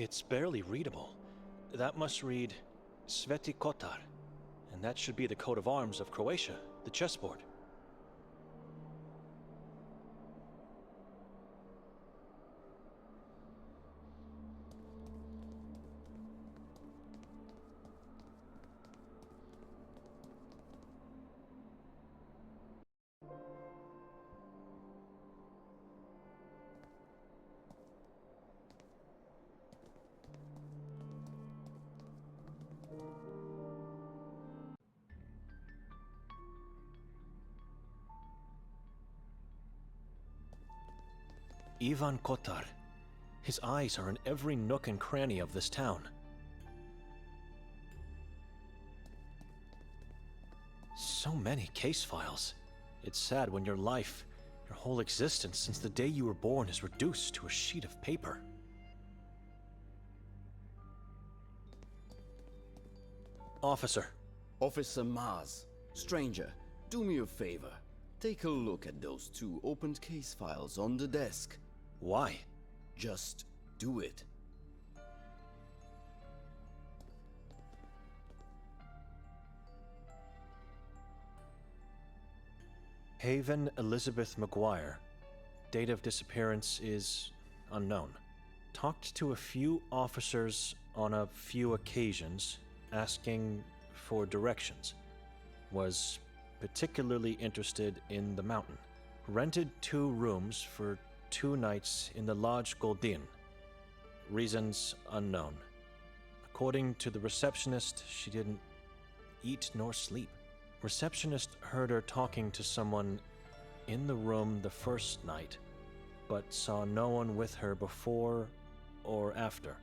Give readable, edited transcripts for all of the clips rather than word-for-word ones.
It's barely readable. That must read Sveti Kotar, and that should be the coat of arms of Croatia, the chessboard. Ivan Kotar. His eyes are in every nook and cranny of this town. So many case files. It's sad when your life, your whole existence since the day you were born is reduced to a sheet of paper. Officer. Officer Maz. Stranger, do me a favor. Take a look at those 2 opened case files on the desk. Why? Just do it. Haven Elizabeth McGuire. Date of disappearance is unknown. Talked to a few officers on a few occasions, asking for directions. Was particularly interested in the mountain. Rented 2 rooms for 2 nights in the Lodge Goldin. Reasons unknown. According to the receptionist, she didn't eat nor sleep. Receptionist heard her talking to someone in the room the first night, but saw no one with her before or after.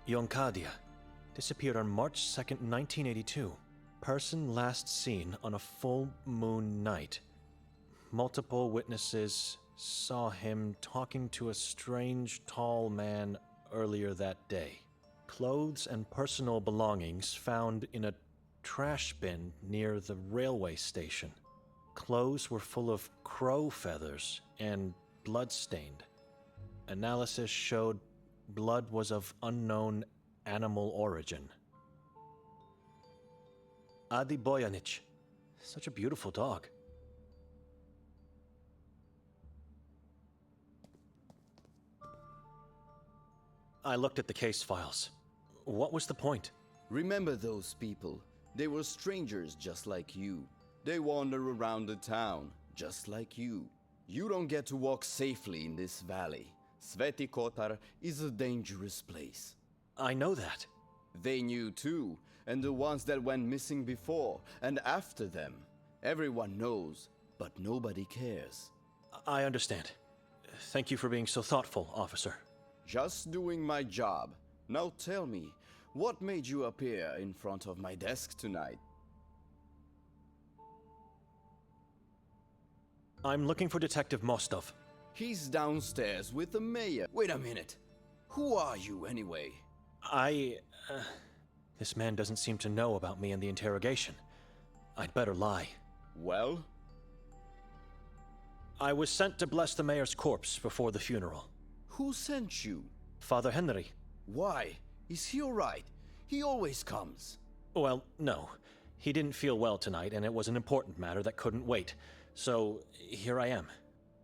Yonkadia disappeared on March 2nd, 1982. Person last seen on a full moon night. Multiple witnesses saw him talking to a strange, tall man earlier that day. Clothes and personal belongings found in a trash bin near the railway station. Clothes were full of crow feathers and blood-stained. Analysis showed blood was of unknown animal origin. Adi Bojanic. Such a beautiful dog. I looked at the case files. What was the point? Remember those people. They were strangers just like you. They wander around the town just like you. You don't get to walk safely in this valley. Sveti Kotar is a dangerous place. I know that. They knew too, and the ones that went missing before and after them. Everyone knows, but nobody cares. I understand. Thank you for being so thoughtful, officer. Just doing my job. Now tell me, what made you appear in front of my desk tonight? I'm looking for Detective Mostov. He's downstairs with the mayor. Wait a minute. Who are you anyway? This man doesn't seem to know about me and the interrogation. I'd better lie. Well? I was sent to bless the mayor's corpse before the funeral. Who sent you? Father Henry. Why? Is he alright? He always comes. Well, no. He didn't feel well tonight, and it was an important matter that couldn't wait. So, here I am.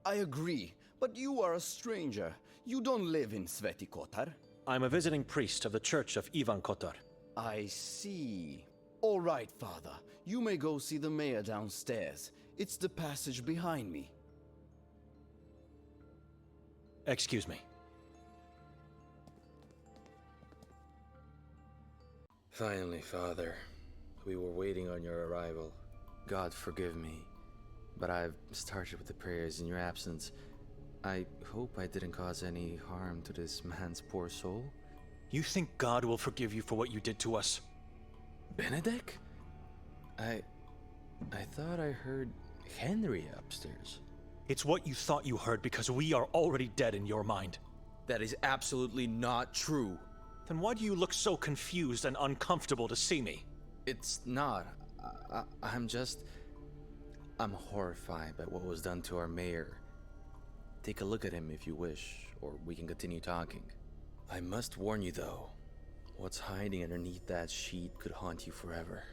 I agree, but you are a stranger. You don't live in Sveti Kotar. I'm a visiting priest of the Church of Ivan Kotar. I see. All right, Father. You may go see the mayor downstairs. It's the passage behind me. Excuse me. Finally, Father. We were waiting on your arrival. God forgive me, but I've started with the prayers in your absence. I hope I didn't cause any harm to this man's poor soul. You think God will forgive you for what you did to us? Benedict? I thought I heard Henry upstairs. It's what you thought you heard because we are already dead in your mind. That is absolutely not true. Then why do you look so confused and uncomfortable to see me? It's not. I'm horrified by what was done to our mayor. Take a look at him if you wish, or we can continue talking. I must warn you, though. What's hiding underneath that sheet could haunt you forever.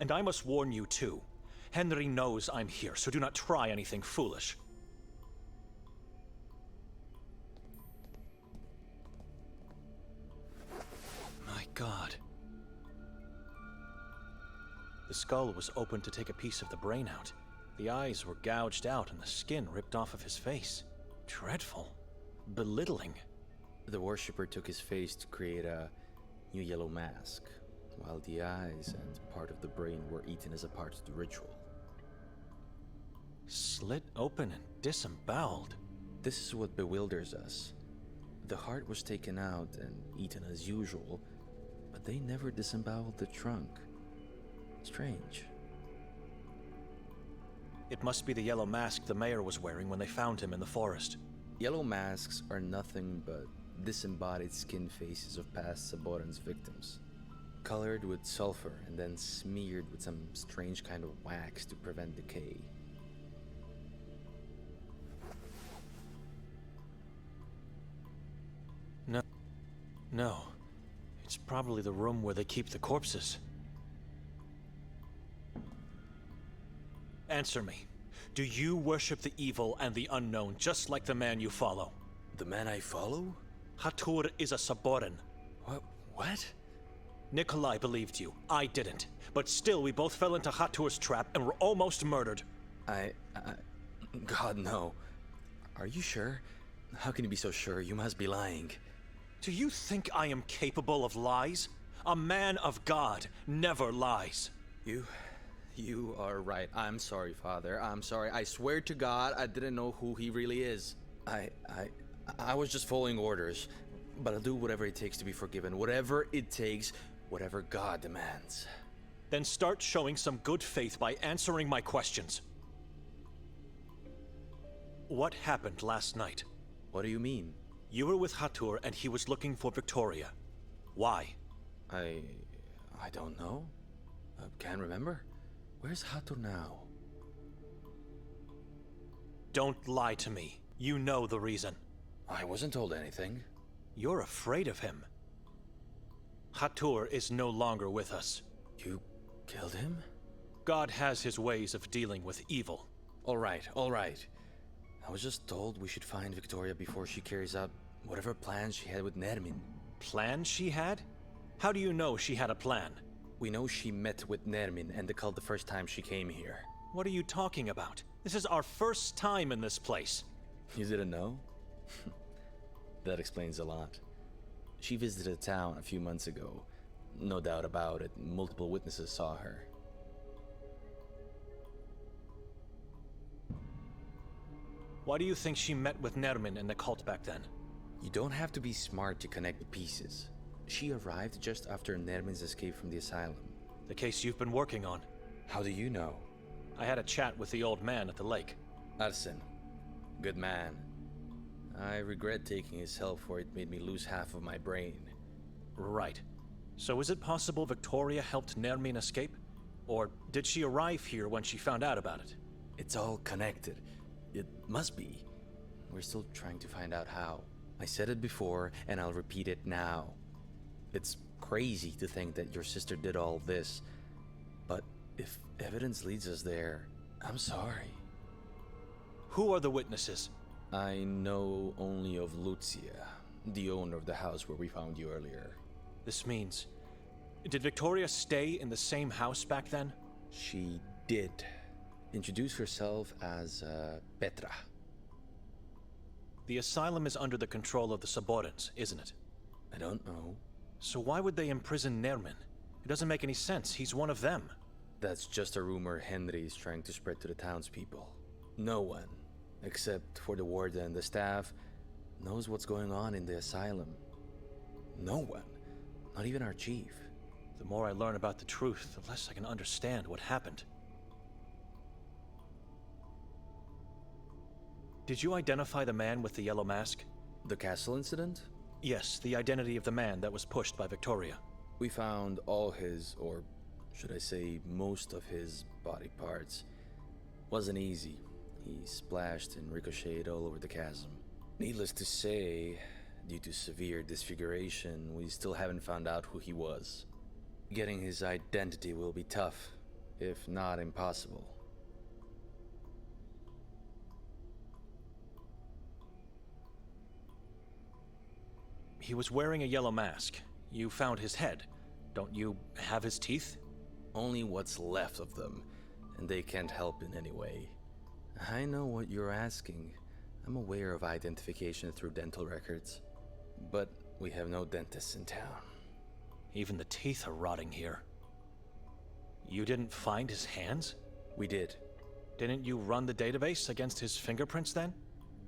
And I must warn you too. Henry knows I'm here, so do not try anything foolish. My God. The skull was opened to take a piece of the brain out. The eyes were gouged out and the skin ripped off of his face. Dreadful. Belittling. The worshipper took his face to create a new yellow mask, while the eyes and part of the brain were eaten as a part of the ritual. Slit open and disemboweled. This is what bewilders us. The heart was taken out and eaten as usual, but they never disemboweled the trunk. Strange. It must be the yellow mask the mayor was wearing when they found him in the forest. Yellow masks are nothing but disembodied skin faces of past Saboran's victims, colored with sulfur and then smeared with some strange kind of wax to prevent decay. No. It's probably the room where they keep the corpses. Answer me. Do you worship the evil and the unknown, just like the man you follow? The man I follow? Hatur is a Saboran. What? Nikolai believed you. I didn't. But still, we both fell into Hatur's trap and were almost murdered. God, no. Are you sure? How can you be so sure? You must be lying. Do you think I am capable of lies? A man of God never lies. You are right. I'm sorry, Father. I'm sorry. I swear to God, I didn't know who he really is. I was just following orders. But I'll do whatever it takes to be forgiven. Whatever it takes, whatever God demands. Then start showing some good faith by answering my questions. What happened last night? What do you mean? You were with Hatur and he was looking for Victoria. Why? I don't know. Can't remember. Where's Hatur now? Don't lie to me. You know the reason. I wasn't told anything. You're afraid of him. Hatur is no longer with us. You killed him? God has his ways of dealing with evil. All right. I was just told we should find Victoria before she carries out whatever plans she had with Nermin. Plan she had? How do you know she had a plan? We know she met with Nermin and the cult the first time she came here. What are you talking about? This is our first time in this place. You didn't know? That explains a lot. She visited the town a few months ago. No doubt about it, multiple witnesses saw her. Why do you think she met with Nermin and the cult back then? You don't have to be smart to connect the pieces. She arrived just after Nermin's escape from the asylum. The case you've been working on. How do you know? I had a chat with the old man at the lake. Arsen. Good man. I regret taking his help, for it made me lose half of my brain. Right. So is it possible Victoria helped Nermin escape? Or did she arrive here when she found out about it? It's all connected. It must be. We're still trying to find out how. I said it before, and I'll repeat it now. It's crazy to think that your sister did all this. But if evidence leads us there, I'm sorry. Who are the witnesses? I know only of Lucia, the owner of the house where we found you earlier. This means... Did Victoria stay in the same house back then? She did. Introduce herself as Petra. The asylum is under the control of the Saborans, isn't it? I don't know. So why would they imprison Nermin? It doesn't make any sense. He's one of them. That's just a rumor Henry is trying to spread to the townspeople. No one, except for the warden and the staff, knows what's going on in the asylum. No one. Not even our chief. The more I learn about the truth, the less I can understand what happened. Did you identify the man with the yellow mask? The castle incident? Yes, the identity of the man that was pushed by Victoria. We found all his, or should I say most of his, body parts. Wasn't easy. He splashed and ricocheted all over the chasm. Needless to say, Due to severe disfiguration, we still haven't found out who he was. Getting his identity will be tough, if not impossible. He was wearing a yellow mask. You found his head. Don't you have his teeth? Only what's left of them, and they can't help in any way. I know what you're asking. I'm aware of identification through dental records, but we have no dentists in town. Even the teeth are rotting here. You didn't find his hands? We did. Didn't you run the database against his fingerprints then?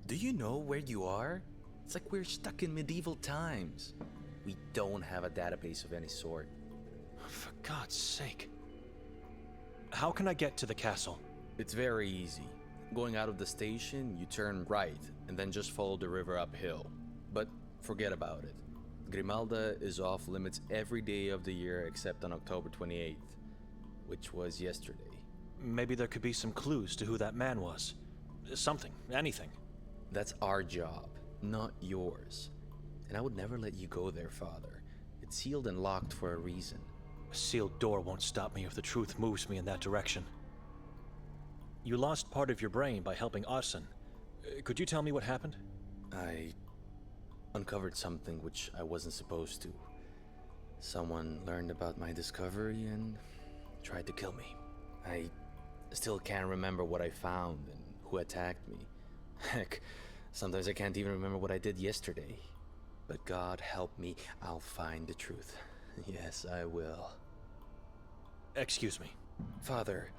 Do you know where you are? It's like we're stuck in medieval times. We don't have a database of any sort. For God's sake. How can I get to the castle? It's very easy. Going out of the station, you turn right, and then just follow the river uphill. But forget about it. Grimalda is off limits every day of the year except on October 28th, which was yesterday. Maybe there could be some clues to who that man was. Something, anything. That's our job, not yours. And I would never let you go there, Father. It's sealed and locked for a reason. A sealed door won't stop me if the truth moves me in that direction. You lost part of your brain by helping Arson. Could you tell me what happened? I uncovered something which I wasn't supposed to. Someone learned about my discovery and tried to kill me. I still can't remember what I found and who attacked me. Heck, sometimes I can't even remember what I did yesterday. But God help me, I'll find the truth. Yes, I will. Excuse me. Father,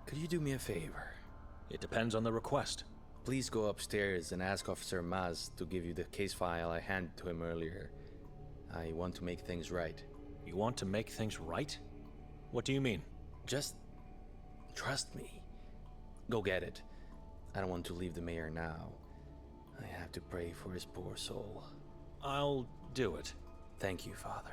could you do me a favor? It depends on the request. Please go upstairs and ask Officer Maz to give you the case file I handed to him earlier. I want to make things right. You want to make things right? What do you mean? Just trust me. Go get it. I don't want to leave the mayor now. I have to pray for his poor soul. I'll do it. Thank you, Father.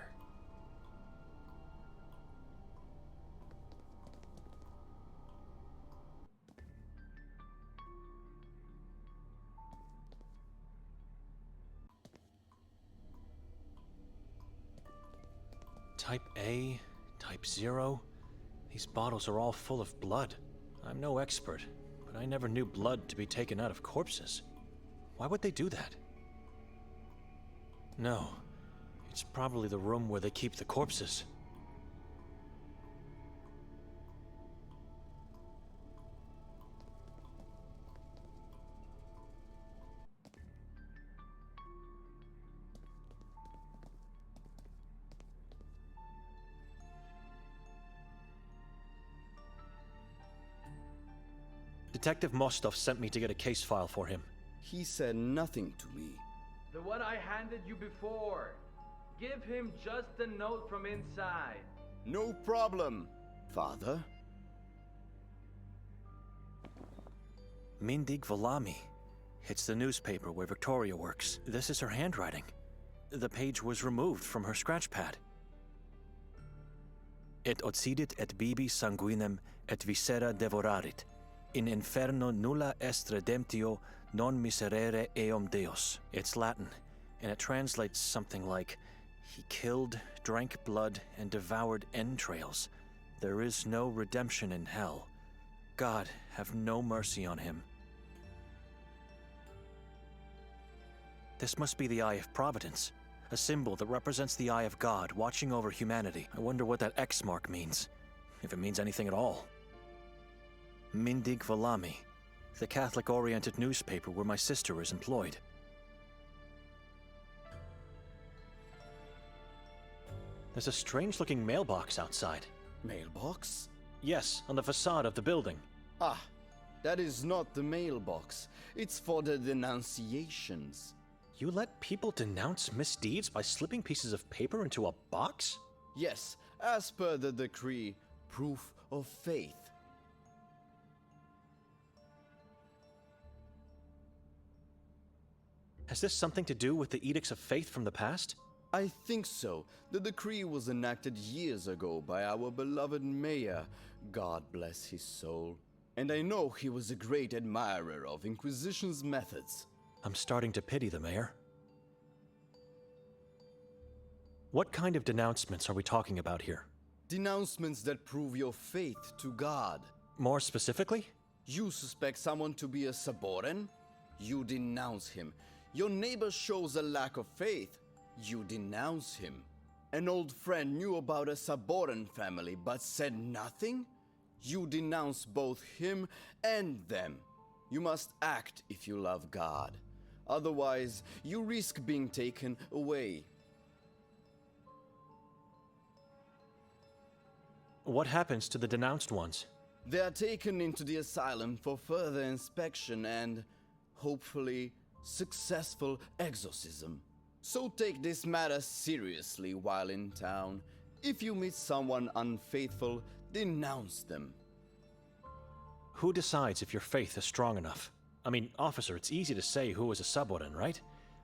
Type A, Type 0. These bottles are all full of blood. I'm no expert, but I never knew blood to be taken out of corpses. Why would they do that? No, it's probably the room where they keep the corpses. Detective Mostov sent me to get a case file for him. He said nothing to me. The one I handed you before. Give him just a note from inside. No problem, Father. Mindig Valami. It's the newspaper where Victoria works. This is her handwriting. The page was removed from her scratch pad. Et occidit et bibi sanguinem et viscera devorarit. In inferno nulla est redemptio non miserere eum Deus. It's Latin, and it translates something like, he killed, drank blood, and devoured entrails. There is no redemption in hell. God, have no mercy on him. This must be the Eye of Providence, a symbol that represents the Eye of God watching over humanity. I wonder what that X mark means, if it means anything at all. Mindig Valami, the Catholic-oriented newspaper where my sister is employed. There's a strange-looking mailbox outside. Mailbox? Yes, on the facade of the building. Ah, that is not the mailbox. It's for the denunciations. You let people denounce misdeeds by slipping pieces of paper into a box? Yes, as per the decree, proof of faith. Has this something to do with the edicts of faith from the past? I think so. The decree was enacted years ago by our beloved mayor, God bless his soul. And I know he was a great admirer of Inquisition's methods. I'm starting to pity the mayor. What kind of denouncements are we talking about here? Denouncements that prove your faith to God. More specifically? You suspect someone to be a saboren? You denounce him. Your neighbor shows a lack of faith. You denounce him. An old friend knew about a saboren family but said nothing? You denounce both him and them. You must act if you love God. Otherwise, you risk being taken away. What happens to the denounced ones? They are taken into the asylum for further inspection and, hopefully, successful exorcism. So take this matter seriously while in town. If you meet someone unfaithful, denounce them. Who decides if your faith is strong enough? I mean, officer, it's easy to say who is a saboren, right?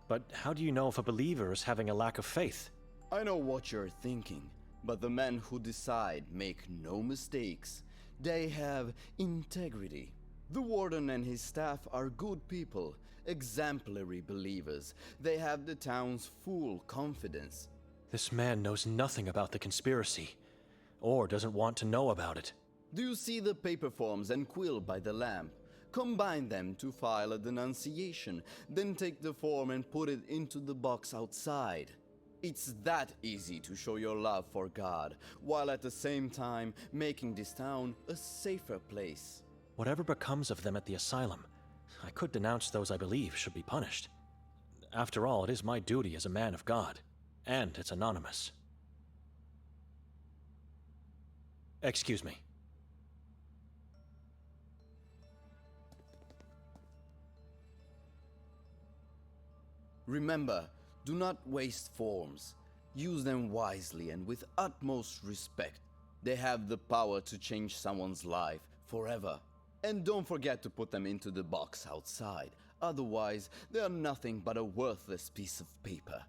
But how do you know if a believer is having a lack of faith? I know what you're thinking, but the men who decide make no mistakes. They have integrity. The warden and his staff are good people, exemplary believers. They have the town's full confidence. This man knows nothing about the conspiracy, or doesn't want to know about it. Do you see the paper forms and quill by the lamp? Combine them to file a denunciation, then take the form and put it into the box outside. It's that easy to show your love for God, while at the same time making this town a safer place. Whatever becomes of them at the asylum, I could denounce those I believe should be punished. After all, it is my duty as a man of God, and it's anonymous. Excuse me. Remember, do not waste forms. Use them wisely and with utmost respect. They have the power to change someone's life forever. And don't forget to put them into the box outside. Otherwise, they are nothing but a worthless piece of paper.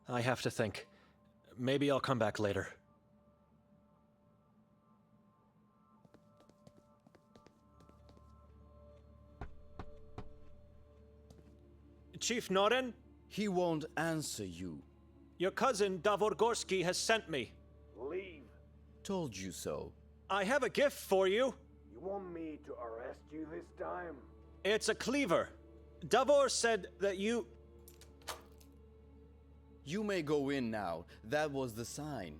I have to think. Maybe I'll come back later. Chief Noren? He won't answer you. Your cousin Davor Gorski has sent me. Leave. Told you so. I have a gift for you. You want me to arrest you this time? It's a cleaver. Davor said that you... You may go in now. That was the sign.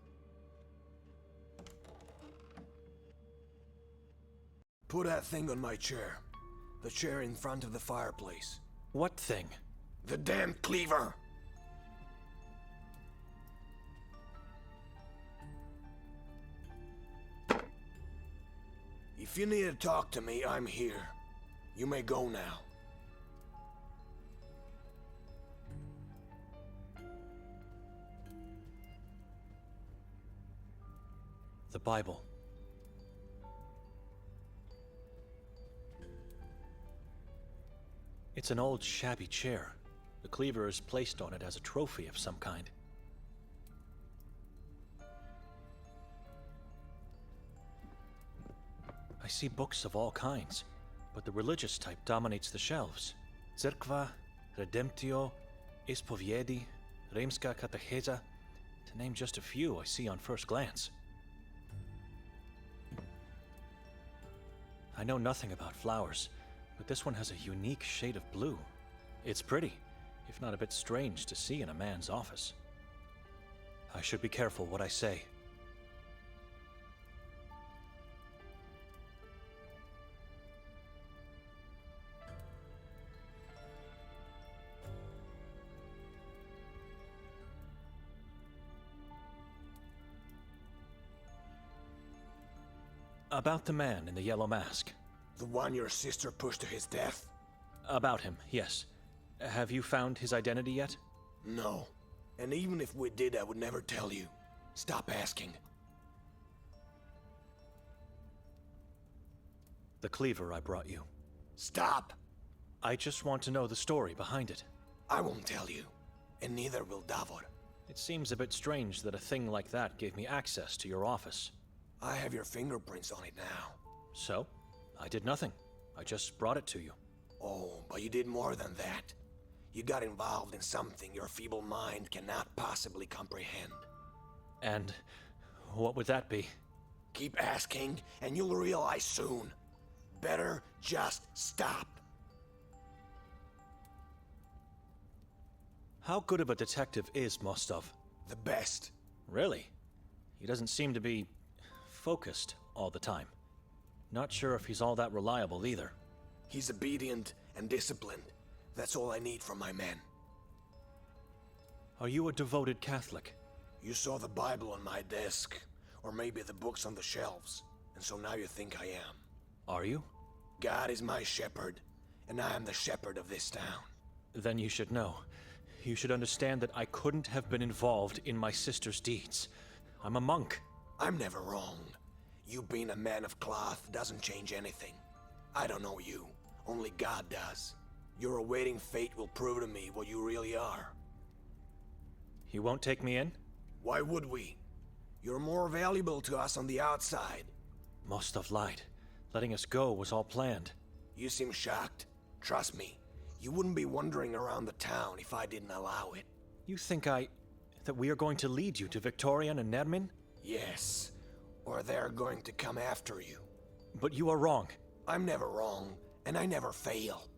Put that thing on my chair. The chair in front of the fireplace. What thing? The damn cleaver! If you need to talk to me, I'm here. You may go now. The Bible. It's an old, shabby chair. The cleaver is placed on it as a trophy of some kind. I see books of all kinds, but the religious type dominates the shelves. Cerkva, Redemptio, Ispoviedi, Rimska Katecheza, to name just a few I see on first glance. I know nothing about flowers, but this one has a unique shade of blue. It's pretty, if not a bit strange to see in a man's office. I should be careful what I say. About the man in the yellow mask. The one your sister pushed to his death? About him, yes. Have you found his identity yet? No. And even if we did, I would never tell you. Stop asking. The cleaver I brought you. Stop! I just want to know the story behind it. I won't tell you. And neither will Davor. It seems a bit strange that a thing like that gave me access to your office. I have your fingerprints on it now. So? I did nothing. I just brought it to you. Oh, but you did more than that. You got involved in something your feeble mind cannot possibly comprehend. And what would that be? Keep asking, and you'll realize soon. Better just stop. How good of a detective is Mostov? The best. Really? He doesn't seem to be focused all the time. Not sure if he's all that reliable either. He's obedient and disciplined. That's all I need from my men. Are you a devoted Catholic? You saw the Bible on my desk, or maybe the books on the shelves, and so now you think I am. Are you? God is my shepherd, and I am the shepherd of this town. Then you should know. You should understand that I couldn't have been involved in my sister's deeds. I'm a monk. I'm never wrong. You being a man of cloth doesn't change anything. I don't know you. Only God does. Your awaiting fate will prove to me what you really are. You won't take me in? Why would we? You're more valuable to us on the outside. Mostov lied. Letting us go was all planned. You seem shocked. Trust me, you wouldn't be wandering around the town if I didn't allow it. You think that we are going to lead you to Victorian and Nermin? Yes, or they're going to come after you. But you are wrong. I'm never wrong, and I never fail.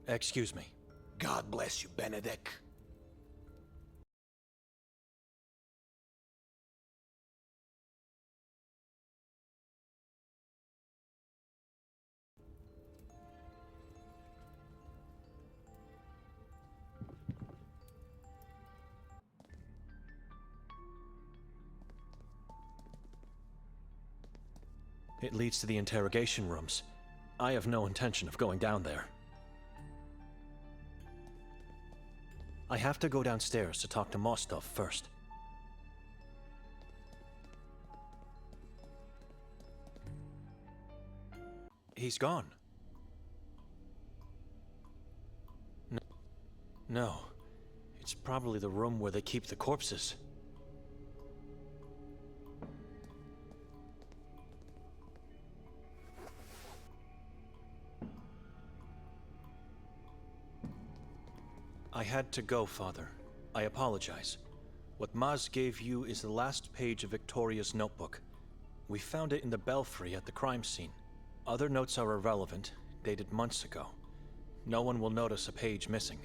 Excuse me. God bless you, Benedict. It leads to the interrogation rooms. I have no intention of going down there. I have to go downstairs to talk to Mostov first. He's gone. No. It's probably the room where they keep the corpses. I had to go, Father. I apologize. What Maz gave you is the last page of Victoria's notebook. We found it in the belfry at the crime scene. Other notes are irrelevant, dated months ago. No one will notice a page missing.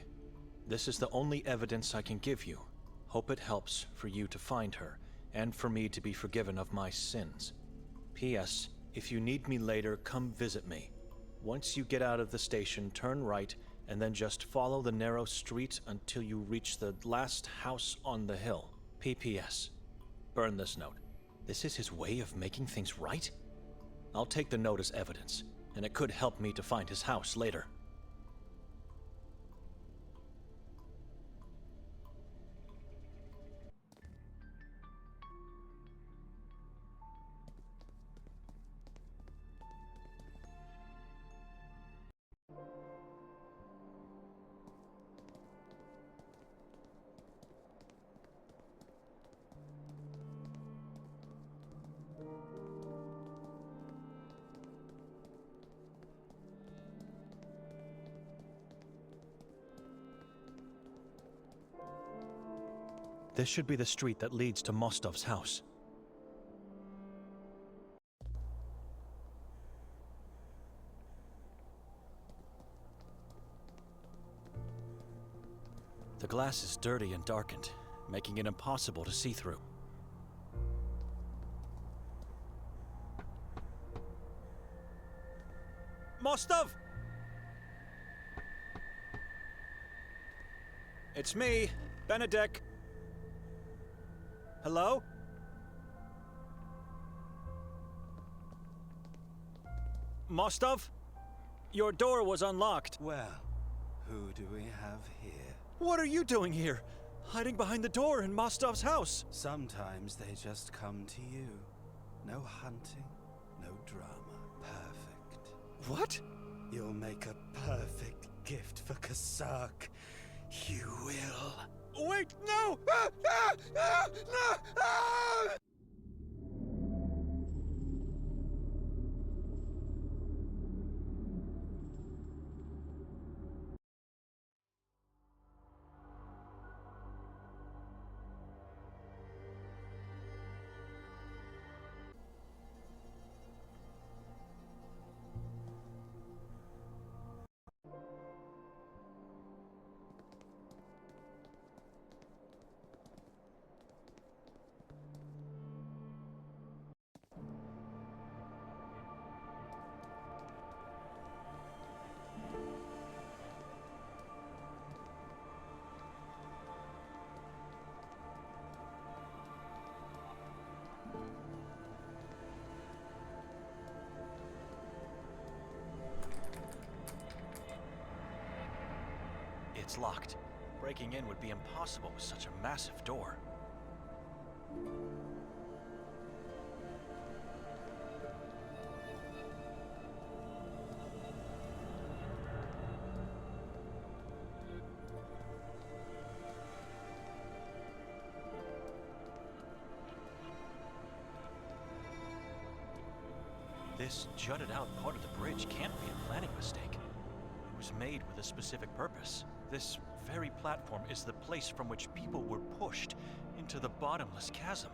This is the only evidence I can give you. Hope it helps for you to find her, and for me to be forgiven of my sins. P.S. If you need me later, come visit me. Once you get out of the station, turn right, and then just follow the narrow street until you reach the last house on the hill. P.P.S. Burn this note. This is his way of making things right? I'll take the note as evidence, and it could help me to find his house later. This should be the street that leads to Mostov's house. The glass is dirty and darkened, making it impossible to see through. Mostov! It's me, Benedict. Hello? Mostov? Your door was unlocked. Well, who do we have here? What are you doing here? Hiding behind the door in Mostov's house? Sometimes they just come to you. No hunting, no drama. Perfect. What? You'll make a perfect gift for Kasak. You will. Wait, no! No! It's locked. Breaking in would be impossible with such a massive door. This jutted out part of the bridge can't be a planning mistake. It was made with a specific purpose. This very platform is the place from which people were pushed into the bottomless chasm.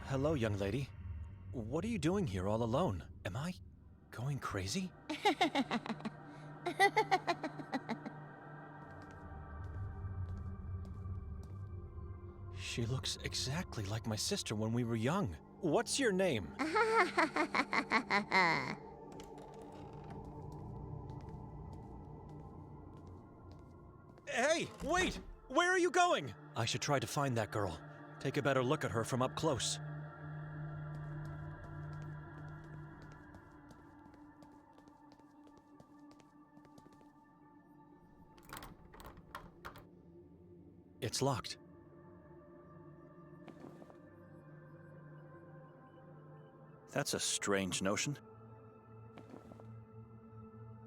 Hello, young lady. What are you doing here all alone? Am I going crazy? She looks exactly like my sister when we were young. What's your name? Hey, wait! Where are you going? I should try to find that girl. Take a better look at her from up close. It's locked. That's a strange notion.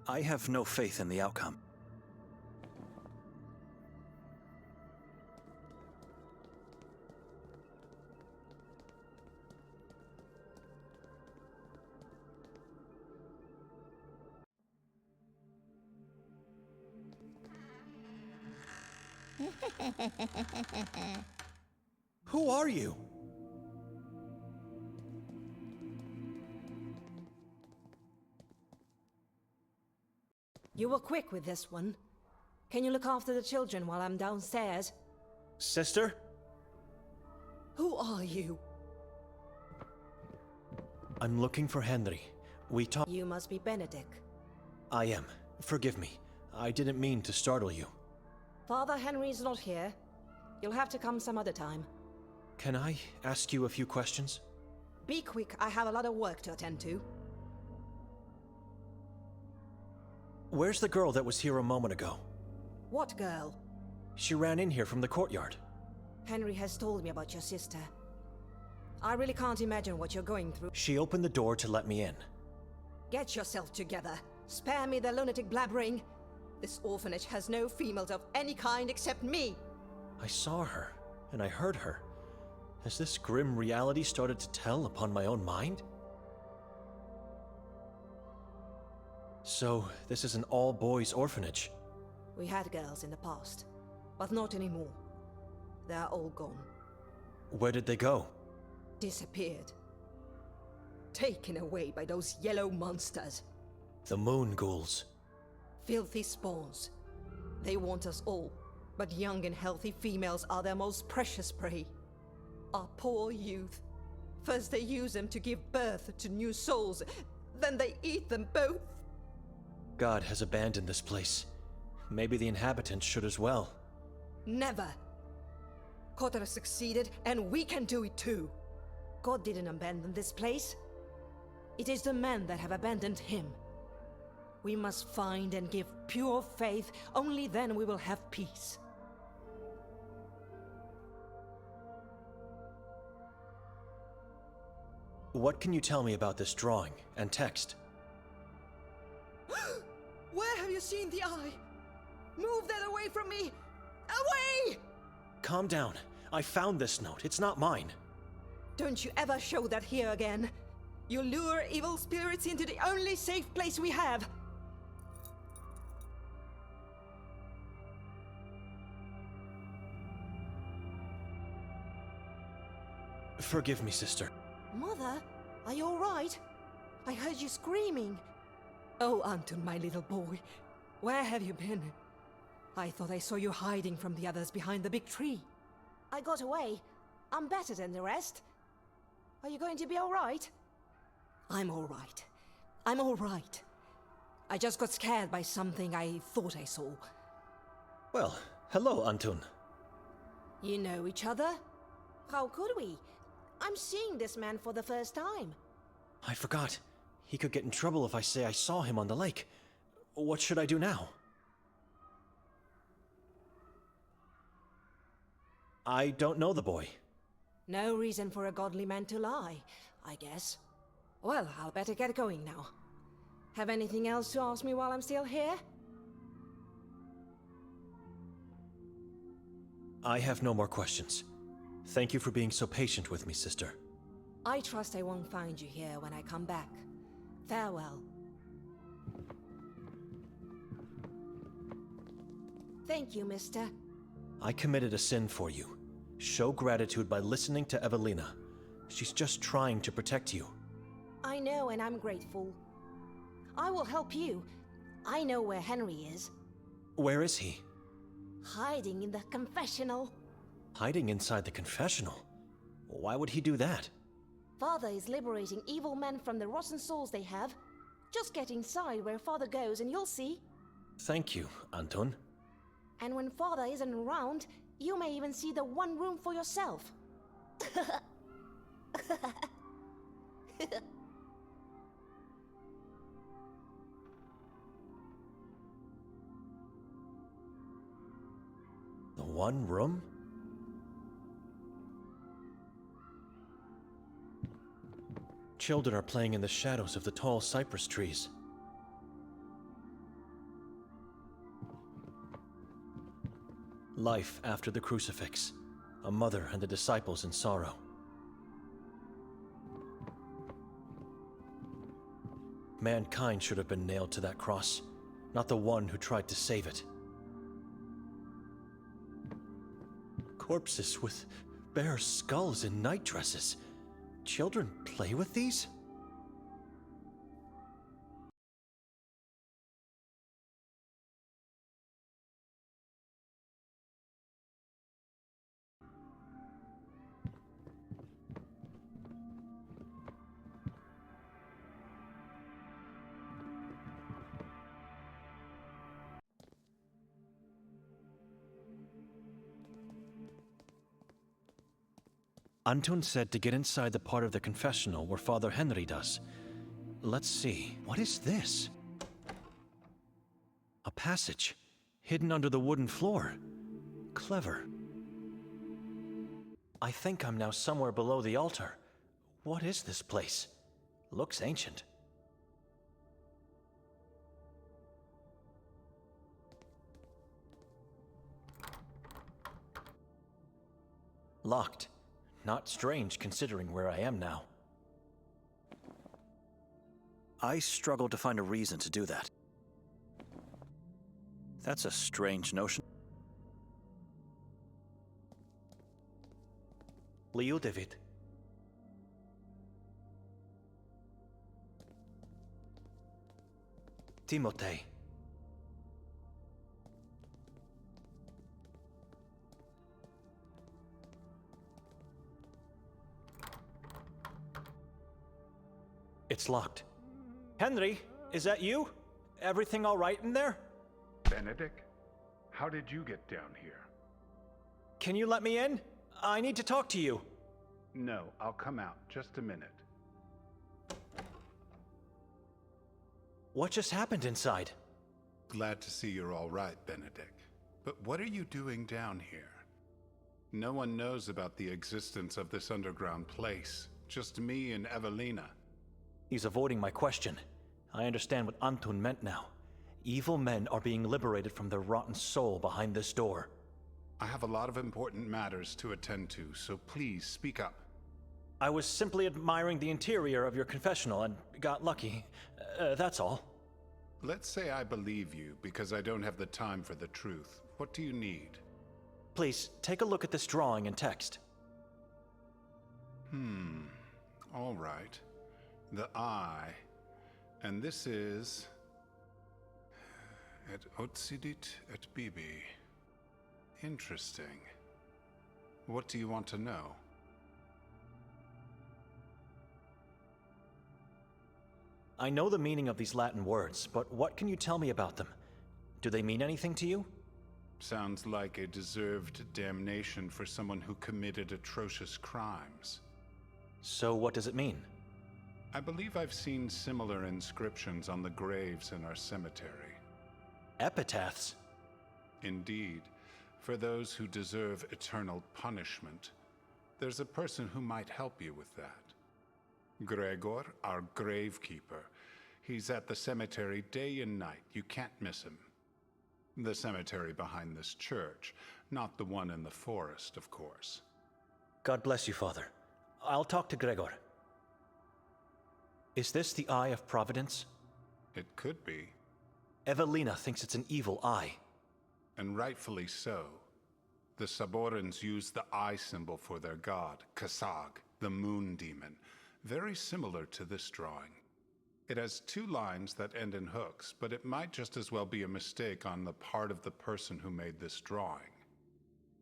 I have no faith in the outcome. Who are you? You were quick with this one. Can you look after the children while I'm downstairs? Sister? Who are you? I'm looking for Henry. We talked. You must be Benedict. I am. Forgive me. I didn't mean to startle you. Father Henry's not here. You'll have to come some other time. Can I ask you a few questions? Be quick, I have a lot of work to attend to. Where's the girl that was here a moment ago? What girl? She ran in here from the courtyard. Henry has told me about your sister. I really can't imagine what you're going through. She opened the door to let me in. Get yourself together. Spare me the lunatic blabbering. This orphanage has no females of any kind except me. I saw her, and I heard her. Has this grim reality started to tell upon my own mind? So, this is an all-boys orphanage. We had girls in the past, but not anymore. They are all gone. Where did they go? Disappeared. Taken away by those yellow monsters. The moon ghouls. Filthy spawns. They want us all, but young and healthy females are their most precious prey. Our poor youth. First they use them to give birth to new souls, then they eat them both. God has abandoned this place. Maybe the inhabitants should as well. Never. Kotar succeeded, and we can do it too. God didn't abandon this place. It is the men that have abandoned him. We must find and give pure faith, only then we will have peace. What can you tell me about this drawing and text? Where have you seen the eye? Move that away from me! Away! Calm down. I found this note. It's not mine. Don't you ever show that here again. You lure evil spirits into the only safe place we have. Forgive me, sister. Mother, are you all right? I heard you screaming. Oh, Anton, my little boy. Where have you been? I thought I saw you hiding from the others behind the big tree. I got away. I'm better than the rest. Are you going to be all right? I'm all right. I'm all right. I just got scared by something I thought I saw. Well, hello, Anton. You know each other? How could we? I'm seeing this man for the first time. I forgot. He could get in trouble if I say I saw him on the lake. What should I do now? I don't know the boy. No reason for a godly man to lie, I guess. Well, I'll better get going now. Have anything else to ask me while I'm still here? I have no more questions. Thank you for being so patient with me, sister. I trust I won't find you here when I come back. Farewell. Thank you, mister. I committed a sin for you. Show gratitude by listening to Evelina. She's just trying to protect you. I know, and I'm grateful. I will help you. I know where Henry is. Where is he? Hiding in the confessional. Hiding inside the confessional? Why would he do that? Father is liberating evil men from the rotten souls they have. Just get inside where Father goes and you'll see. Thank you, Anton. And when Father isn't around, you may even see the one room for yourself. The one room? Children are playing in the shadows of the tall cypress trees. Life after the crucifix. A mother and the disciples in sorrow. Mankind should have been nailed to that cross, not the one who tried to save it. Corpses with bare skulls and night dresses. Children play with these? Anton said to get inside the part of the confessional where Father Henry does. Let's see, what is this? A passage, hidden under the wooden floor. Clever. I think I'm now somewhere below the altar. What is this place? Looks ancient. Locked. Not strange considering where I am now. I struggle to find a reason to do that. That's a strange notion. Leo David. Timotei. It's locked. Henry, is that you? Everything all right in there? Benedict, how did you get down here? Can you let me in? I need to talk to you. No, I'll come out. Just a minute. What just happened inside? Glad to see you're all right, Benedict. But what are you doing down here? No one knows about the existence of this underground place. Just me and Evelina. He's avoiding my question. I understand what Anton meant now. Evil men are being liberated from their rotten soul behind this door. I have a lot of important matters to attend to, so please speak up. I was simply admiring the interior of your confessional and got lucky. That's all. Let's say I believe you because I don't have the time for the truth. What do you need? Please, take a look at this drawing and text. All right. The eye. And this is... Et occidit et bibi. Interesting. What do you want to know? I know the meaning of these Latin words, but what can you tell me about them? Do they mean anything to you? Sounds like a deserved damnation for someone who committed atrocious crimes. So what does it mean? I believe I've seen similar inscriptions on the graves in our cemetery. Epitaphs? Indeed, for those who deserve eternal punishment. There's a person who might help you with that. Gregor, our gravekeeper. He's at the cemetery day and night. You can't miss him. The cemetery behind this church, not the one in the forest, of course. God bless you, Father. I'll talk to Gregor. Is this the Eye of Providence? It could be. Evelina thinks it's an evil eye. And rightfully so. The Saborans use the eye symbol for their god, Kasag, the moon demon. Very similar to this drawing. It has two lines that end in hooks, but it might just as well be a mistake on the part of the person who made this drawing.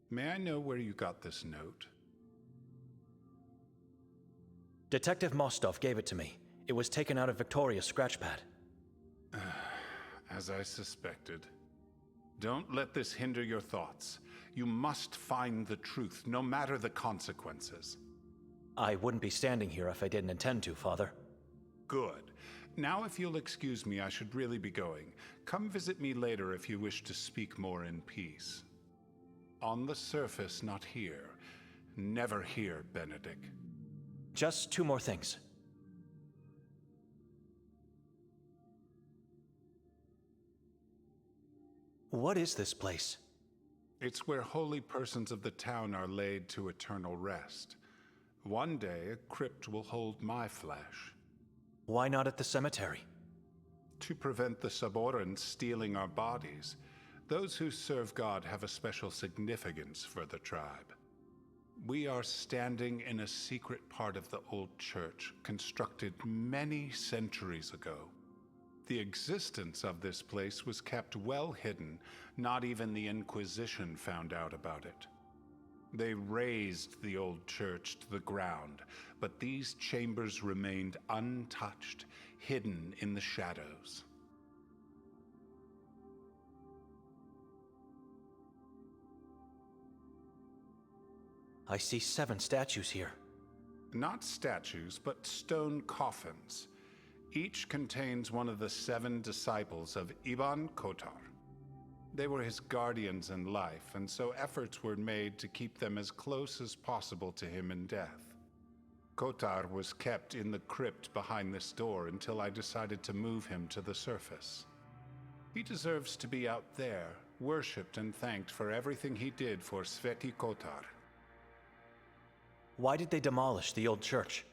May I know where you got this note? Detective Mostov gave it to me. It was taken out of Victoria's scratchpad. As I suspected. Don't let this hinder your thoughts. You must find the truth, no matter the consequences. I wouldn't be standing here if I didn't intend to, Father. Good. Now, if you'll excuse me, I should really be going. Come visit me later if you wish to speak more in peace. On the surface, not here. Never here, Benedict. Just two more things. What is this place? It's where holy persons of the town are laid to eternal rest. One day, a crypt will hold my flesh. Why not at the cemetery? To prevent the Saborans stealing our bodies. Those who serve God have a special significance for the tribe. We are standing in a secret part of the old church, constructed many centuries ago. The existence of this place was kept well hidden. Not even the Inquisition found out about it. They razed the old church to the ground, but these chambers remained untouched, hidden in the shadows. I see 7 statues here. Not statues, but stone coffins. Each contains one of the 7 disciples of Sveti Kotar. They were his guardians in life, and so efforts were made to keep them as close as possible to him in death. Kotar was kept in the crypt behind this door until I decided to move him to the surface. He deserves to be out there, worshipped and thanked for everything he did for Sveti Kotar. Why did they demolish the old church?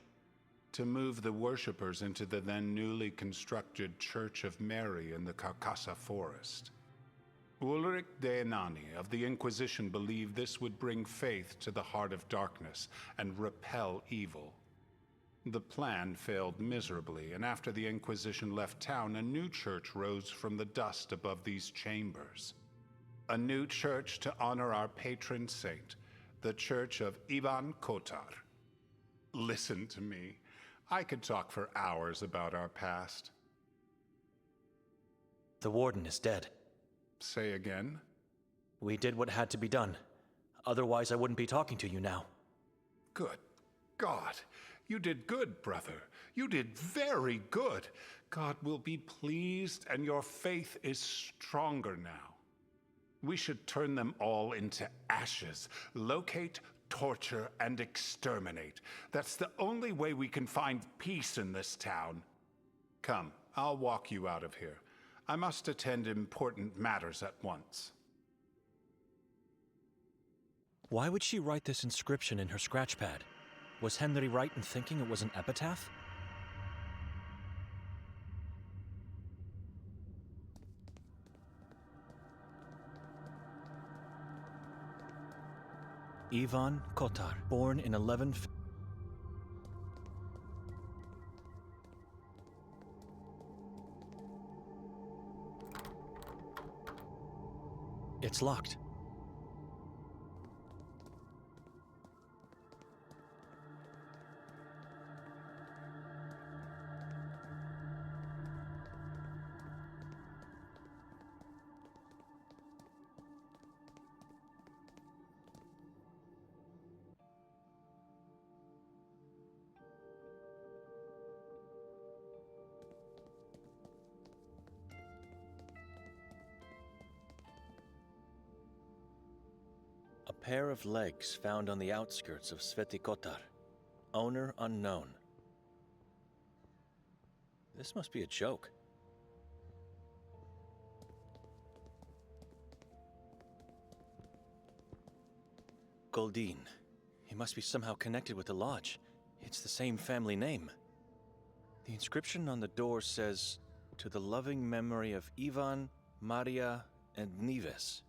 To move the worshippers into the then newly constructed Church of Mary in the Carcassa forest. Ulrich de Enani of the Inquisition believed this would bring faith to the heart of darkness and repel evil. The plan failed miserably, and after the Inquisition left town, a new church rose from the dust above these chambers. A new church to honor our patron saint, the Church of Sveti Kotar. Listen to me. I could talk for hours about our past. The warden is dead. Say again? We did what had to be done. Otherwise, I wouldn't be talking to you now. Good God. You did good, brother. You did very good. God will be pleased, and your faith is stronger now. We should turn them all into ashes. Locate, torture, and exterminate. That's the only way we can find peace in this town. Come, I'll walk you out of here. I must attend important matters at once. Why would she write this inscription in her scratchpad? Was Henry right in thinking it was an epitaph? Ivan Kotar, born in 11... It's locked. A pair of legs found on the outskirts of Sveti Kotar. Owner unknown. This must be a joke. Goldin. He must be somehow connected with the lodge. It's the same family name. The inscription on the door says, "To the loving memory of Ivan, Maria, and Nives."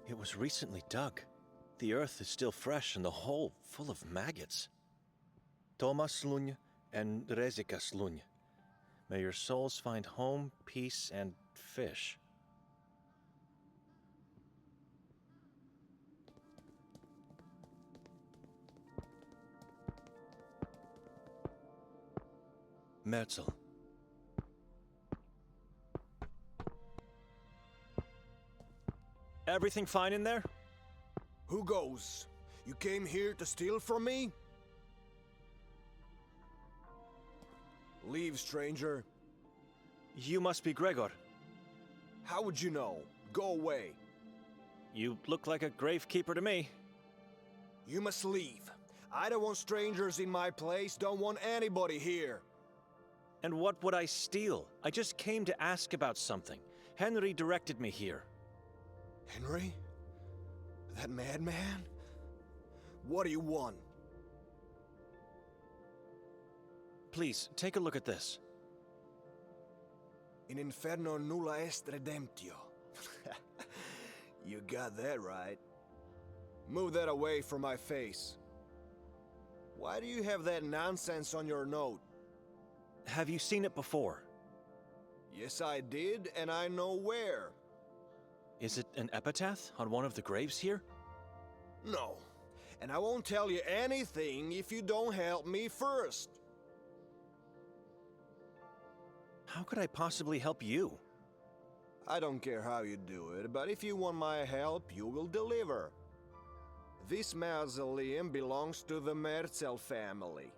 It was recently dug. The earth is still fresh and the hole full of maggots. Thomas Luny and Rezikas Luny. May your souls find home, peace, and fish. Merzel. Everything fine in there? Who goes? You came here to steal from me? Leave, stranger. You must be Gregor. How would you know? Go away. You look like a gravekeeper to me. You must leave. I don't want strangers in my place, don't want anybody here. And what would I steal? I just came to ask about something. Henry directed me here. Henry? That madman? What do you want? Please, take a look at this. In inferno nulla est redemptio. You got that right. Move that away from my face. Why do you have that nonsense on your note? Have you seen it before? Yes, I did, and I know where. Is it an epitaph on one of the graves here? No, and I won't tell you anything if you don't help me first. How could I possibly help you? I don't care how you do it, but if you want my help, you will deliver. This mausoleum belongs to the Merzel family.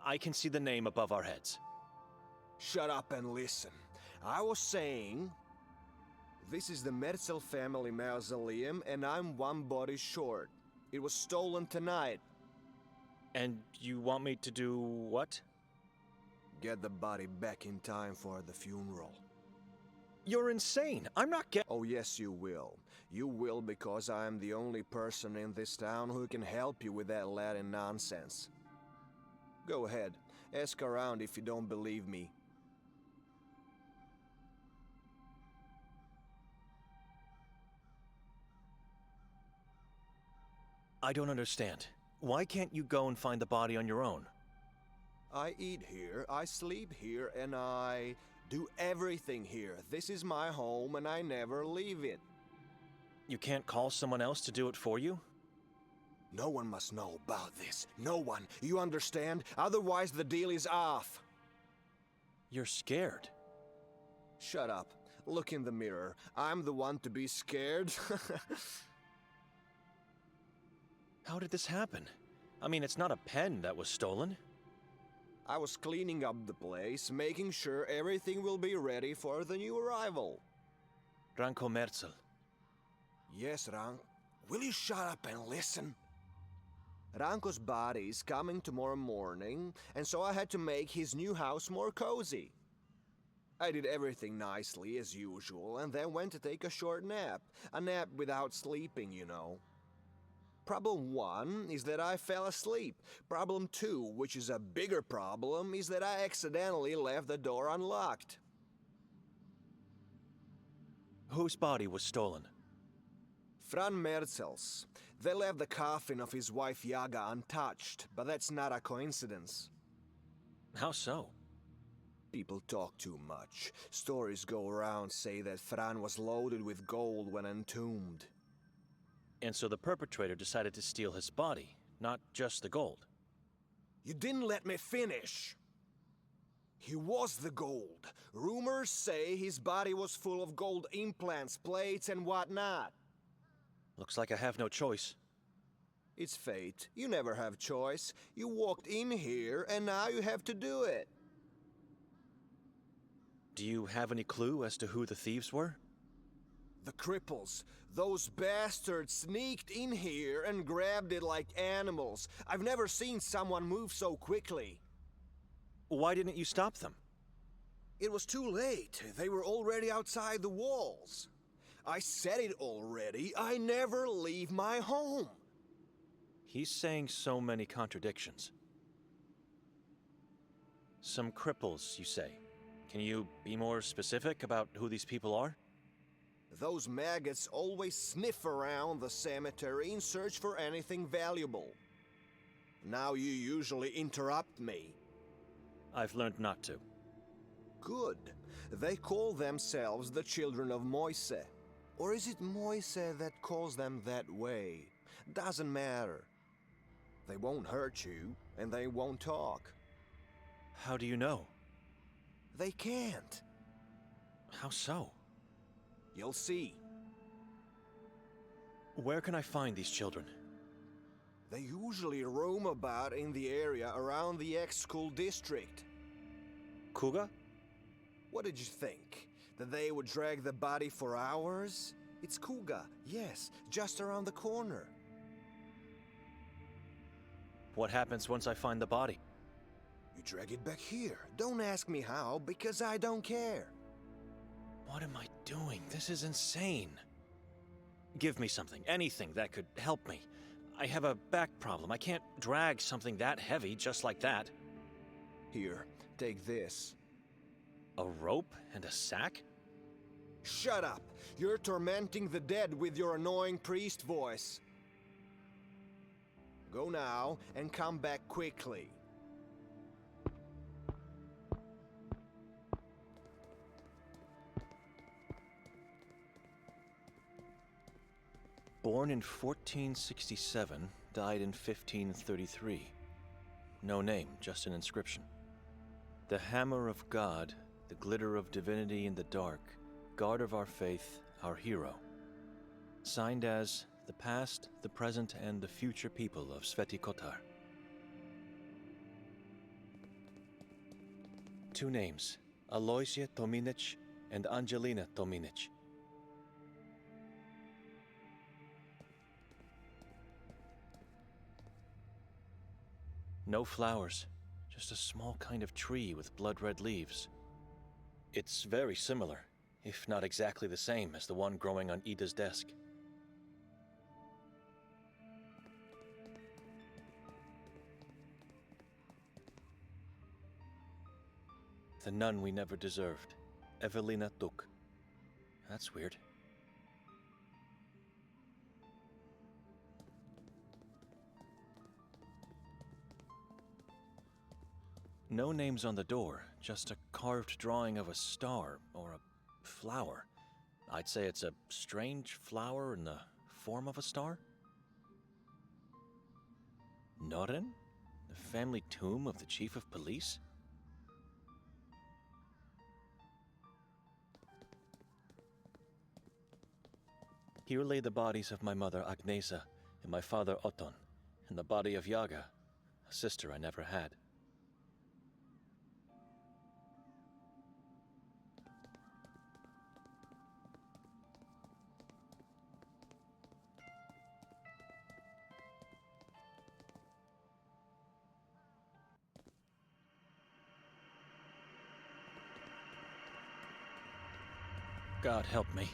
I can see the name above our heads. Shut up and listen. I was saying, this is the Merzel family mausoleum, and I'm one body short. It was stolen tonight. And you want me to do what? Get the body back in time for the funeral. You're insane. I'm not Oh, yes, you will. You will because I am the only person in this town who can help you with that Latin nonsense. Go ahead. Ask around if you don't believe me. I don't understand. Why can't you go and find the body on your own? I eat here, I sleep here, and I do everything here. This is my home, and I never leave it. You can't call someone else to do it for you? No one must know about this. No one. You understand? Otherwise, the deal is off. You're scared. Shut up. Look in the mirror. I'm the one to be scared. How did this happen? I mean, it's not a pen that was stolen. I was cleaning up the place, making sure everything will be ready for the new arrival. Ranko Merzel. Yes, Rank. Will you shut up and listen? Ranko's body is coming tomorrow morning, and so I had to make his new house more cozy. I did everything nicely, as usual, and then went to take a short nap. A nap without sleeping, you know. Problem 1 is that I fell asleep. Problem 2, which is a bigger problem, is that I accidentally left the door unlocked. Whose body was stolen? Fran Merzel's. They left the coffin of his wife Yaga untouched, but that's not a coincidence. How so? People talk too much. Stories go around say that Fran was loaded with gold when entombed. And so the perpetrator decided to steal his body, not just the gold. You didn't let me finish. He was the gold. Rumors say his body was full of gold implants, plates, and whatnot. Looks like I have no choice. It's fate. You never have choice. You walked in here, and now you have to do it. Do you have any clue as to who the thieves were? The cripples. Those bastards sneaked in here and grabbed it like animals. I've never seen someone move so quickly. Why didn't you stop them? It was too late. They were already outside the walls. I said it already. I never leave my home. He's saying so many contradictions. Some cripples, you say. Can you be more specific about who these people are? Those maggots always sniff around the cemetery in search for anything valuable. Now you usually interrupt me. I've learned not to. Good. They call themselves the Children of Moise. Or is it Moise that calls them that way? Doesn't matter. They won't hurt you, and they won't talk. How do you know? They can't. How so? You'll see. Where can I find these children? They usually roam about in the area around the ex-school district. Kuga? What did you think? That they would drag the body for hours? It's Kuga, yes, just around the corner. What happens once I find the body? You drag it back here. Don't ask me how, because I don't care. What am I doing? This is insane. Give me something, anything that could help me. I have a back problem. I can't drag something that heavy just like that. Here, take this. A rope and a sack? Shut up! You're tormenting the dead with your annoying priest voice. Go now, and come back quickly. Born in 1467, died in 1533. No name, just an inscription. The hammer of God, the glitter of divinity in the dark, guard of our faith, our hero. Signed as the past, the present, and the future people of Sveti Kotar. 2 names, Aloysia Tominic and Angelina Tominic. No flowers, just a small kind of tree with blood-red leaves. It's very similar, if not exactly the same as the one growing on Ida's desk. The nun we never deserved, Evelina Duk. That's weird. No names on the door, just a carved drawing of a star or a flower. I'd say it's a strange flower in the form of a star. Noren? The family tomb of the chief of police? Here lay the bodies of my mother Agnesa and my father Oton, and the body of Yaga, a sister I never had. God help me.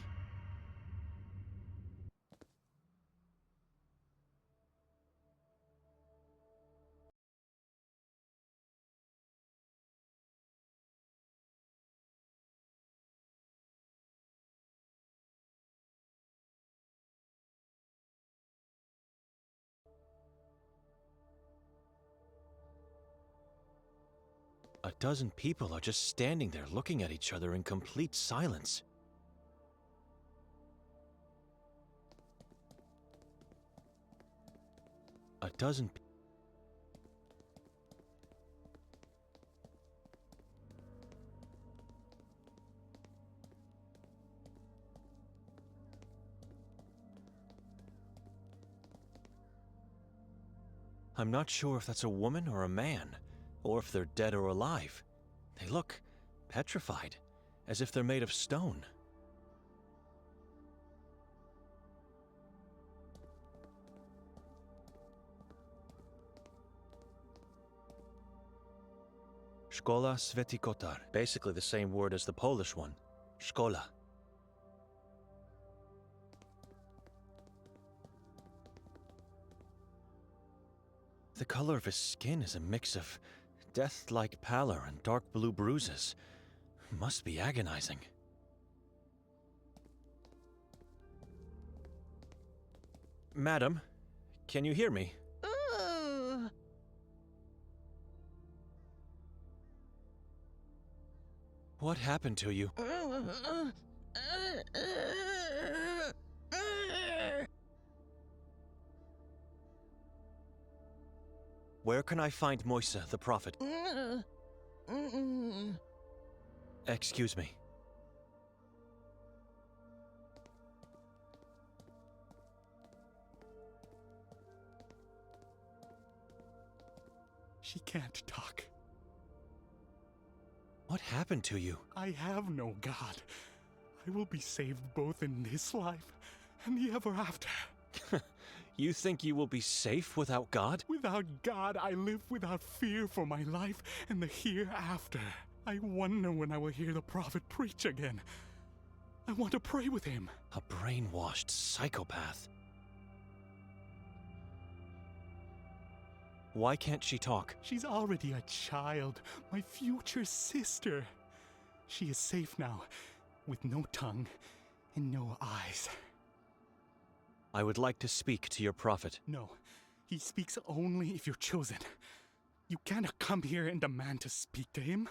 A dozen people are just standing there looking at each other in complete silence. A dozen... I'm not sure if that's a woman or a man, or if they're dead or alive. They look petrified, as if they're made of stone. Szkoła Sveti Kotar, basically the same word as the Polish one, szkoła. The color of his skin is a mix of death-like pallor and dark blue bruises. Must be agonizing. Madam, can you hear me? What happened to you? Where can I find Moisa, the prophet? Excuse me. She can't talk. What happened to you? I have no God. I will be saved both in this life and the ever after. You think you will be safe without God? Without God, I live without fear for my life and the hereafter. I wonder when I will hear the prophet preach again. I want to pray with him. A brainwashed psychopath. Why can't she talk? She's already a child, my future sister. She is safe now, with no tongue and no eyes. I would like to speak to your prophet. No, he speaks only if you're chosen. You cannot come here and demand to speak to him.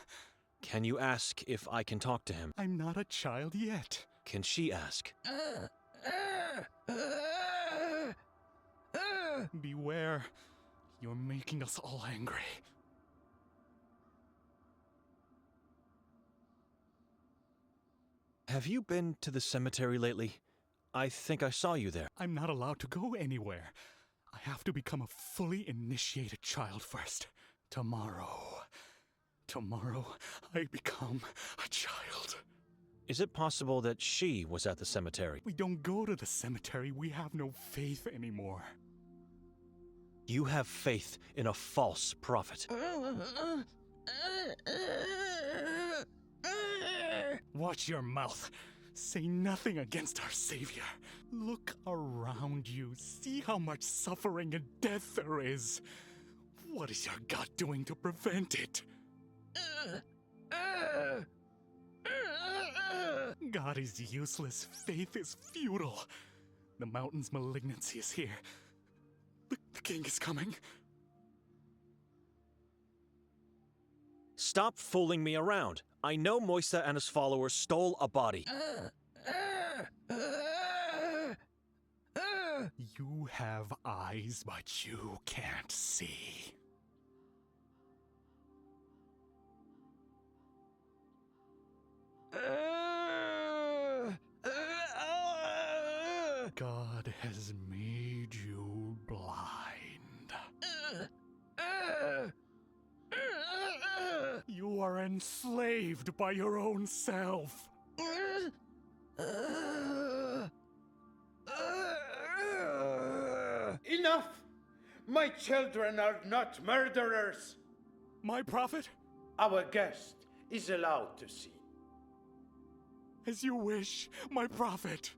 Can you ask if I can talk to him? I'm not a child yet. Can she ask? Beware. You're making us all angry. Have you been to the cemetery lately? I think I saw you there. I'm not allowed to go anywhere. I have to become a fully initiated child first. Tomorrow, I become a child. Is it possible that she was at the cemetery? We don't go to the cemetery. We have no faith anymore. You have faith in a false prophet. Watch your mouth. Say nothing against our Savior. Look around you. See how much suffering and death there is. What is your God doing to prevent it? God is useless. Faith is futile. The mountain's malignancy is here. The king is coming. Stop fooling me around. I know Moisa and his followers stole a body. You have eyes, but you can't see. God has made you blind. You are enslaved by your own self. Enough! My children are not murderers! My prophet? Our guest is allowed to see. As you wish, my prophet.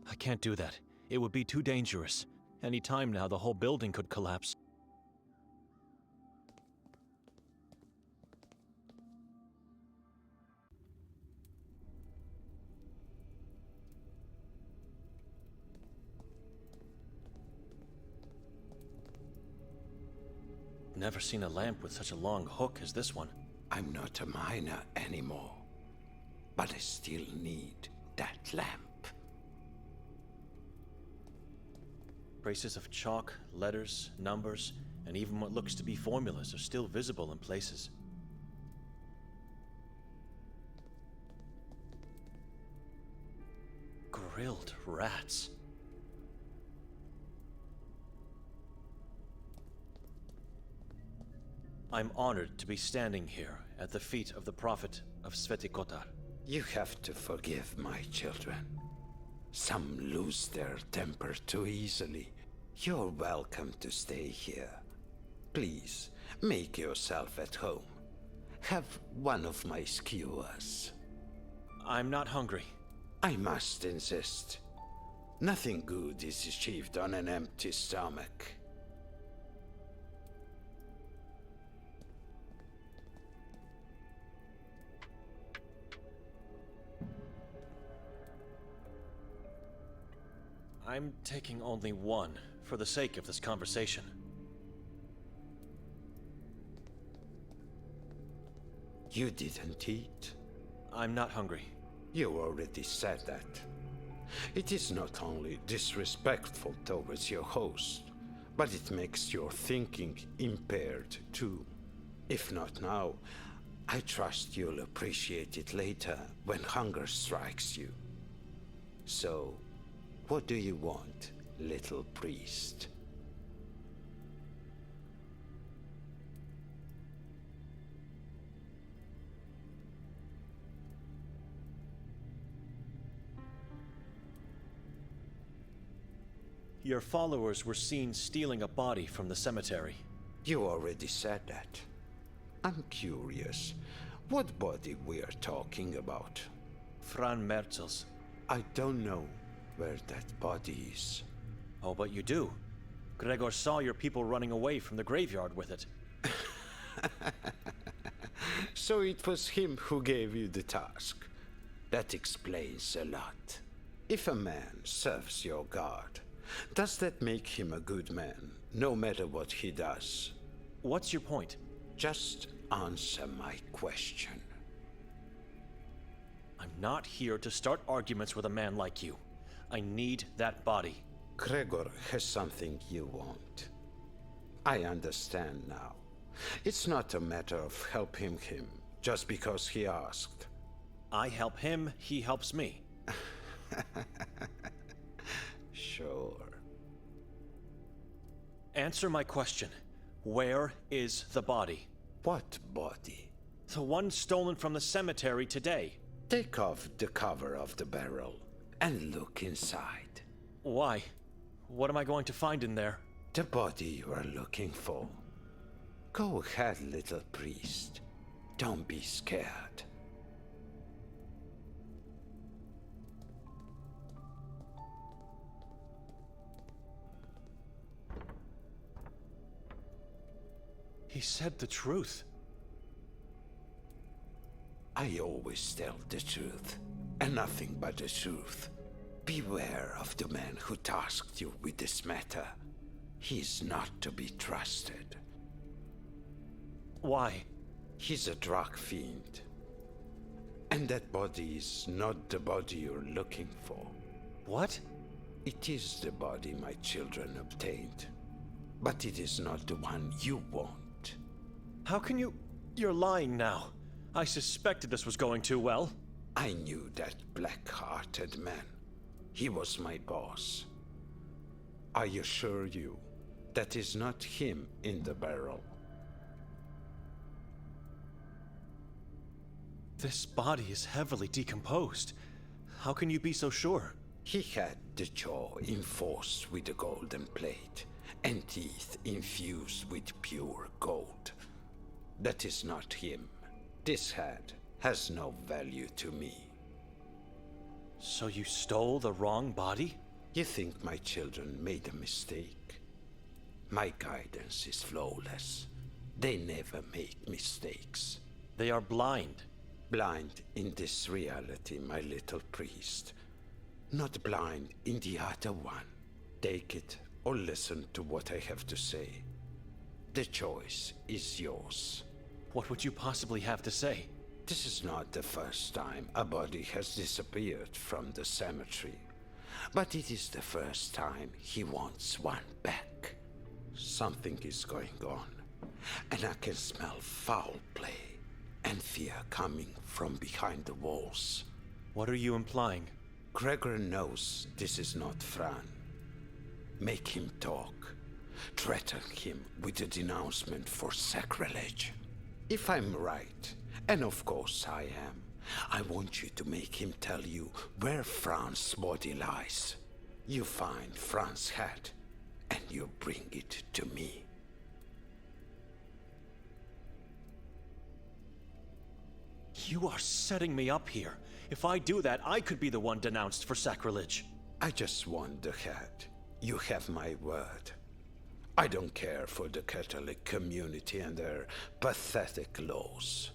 I can't do that. It would be too dangerous. Any time now, the whole building could collapse. Never seen a lamp with such a long hook as this one. I'm not a miner anymore, but I still need that lamp. Traces of chalk, letters, numbers, and even what looks to be formulas are still visible in places. Grilled rats. I'm honored to be standing here at the feet of the prophet of Sveti Kotar. You have to forgive my children. Some lose their temper too easily. You're welcome to stay here. Please, make yourself at home. Have one of my skewers. I'm not hungry. I must insist. Nothing good is achieved on an empty stomach. I'm taking only one, for the sake of this conversation. You didn't eat? I'm not hungry. You already said that. It is not only disrespectful towards your host, but it makes your thinking impaired too. If not now, I trust you'll appreciate it later when hunger strikes you. So, what do you want, little priest? Your followers were seen stealing a body from the cemetery. You already said that. I'm curious, what body we are talking about? Fran Merzel's. I don't know where that body is. Oh, but you do. Gregor saw your people running away from the graveyard with it. So it was him who gave you the task. That explains a lot. If a man serves your god, does that make him a good man, no matter what he does? What's your point? Just answer my question. I'm not here to start arguments with a man like you. I need that body. Gregor has something you want. I understand now. It's not a matter of helping him just because he asked. I help him, he helps me. Sure. Answer my question. Where is the body? What body? The one stolen from the cemetery today. Take off the cover of the barrel and look inside. Why? What am I going to find in there? The body you are looking for. Go ahead, little priest. Don't be scared. He said the truth. I always tell the truth, and nothing but the truth. Beware of the man who tasked you with this matter. He is not to be trusted. Why? He's a drug fiend. And that body is not the body you're looking for. What? It is the body my children obtained. But it is not the one you want. How can you... You're lying now. I suspected this was going too well. I knew that black-hearted man. He was my boss. I assure you, that is not him in the barrel. This body is heavily decomposed. How can you be so sure? He had the jaw enforced with a golden plate, and teeth infused with pure gold. That is not him. This head has no value to me. So you stole the wrong body? You think my children made a mistake? My guidance is flawless. They never make mistakes. They are blind. Blind in this reality, my little priest. Not blind in the other one. Take it or listen to what I have to say. The choice is yours. What would you possibly have to say? This is not the first time a body has disappeared from the cemetery. But it is the first time he wants one back. Something is going on, and I can smell foul play and fear coming from behind the walls. What are you implying? Gregor knows this is not Fran. Make him talk. Threaten him with a denouncement for sacrilege. If I'm right, and of course I am, I want you to make him tell you where Fran's body lies. You find Fran's head, and you bring it to me. You are setting me up here. If I do that, I could be the one denounced for sacrilege. I just want the head. You have my word. I don't care for the Catholic community and their pathetic laws.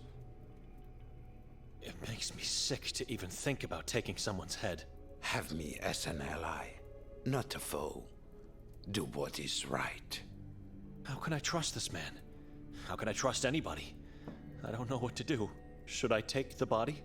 It makes me sick to even think about taking someone's head. Have me as an ally, not a foe. Do what is right. How can I trust this man? How can I trust anybody? I don't know what to do. Should I take the body?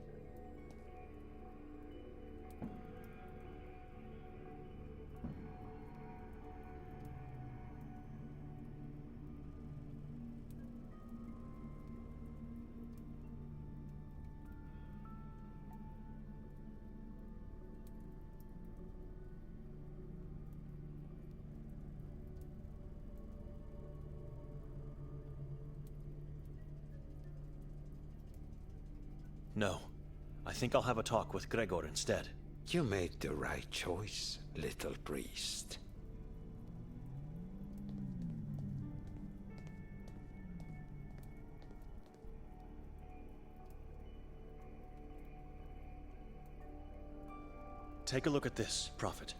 No. I think I'll have a talk with Gregor instead. You made the right choice, little priest. Take a look at this, Prophet.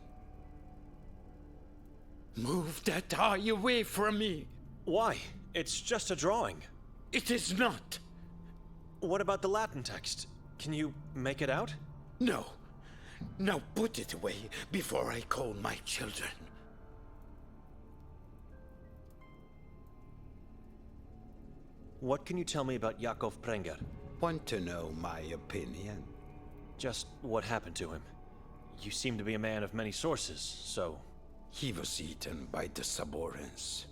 Move that eye away from me! Why? It's just a drawing. It is not! What about the Latin text? Can you make it out? No. Now put it away before I call my children. What can you tell me about Yakov Prenger? Want to know my opinion? Just what happened to him. You seem to be a man of many sources, so... He was eaten by the Saborans.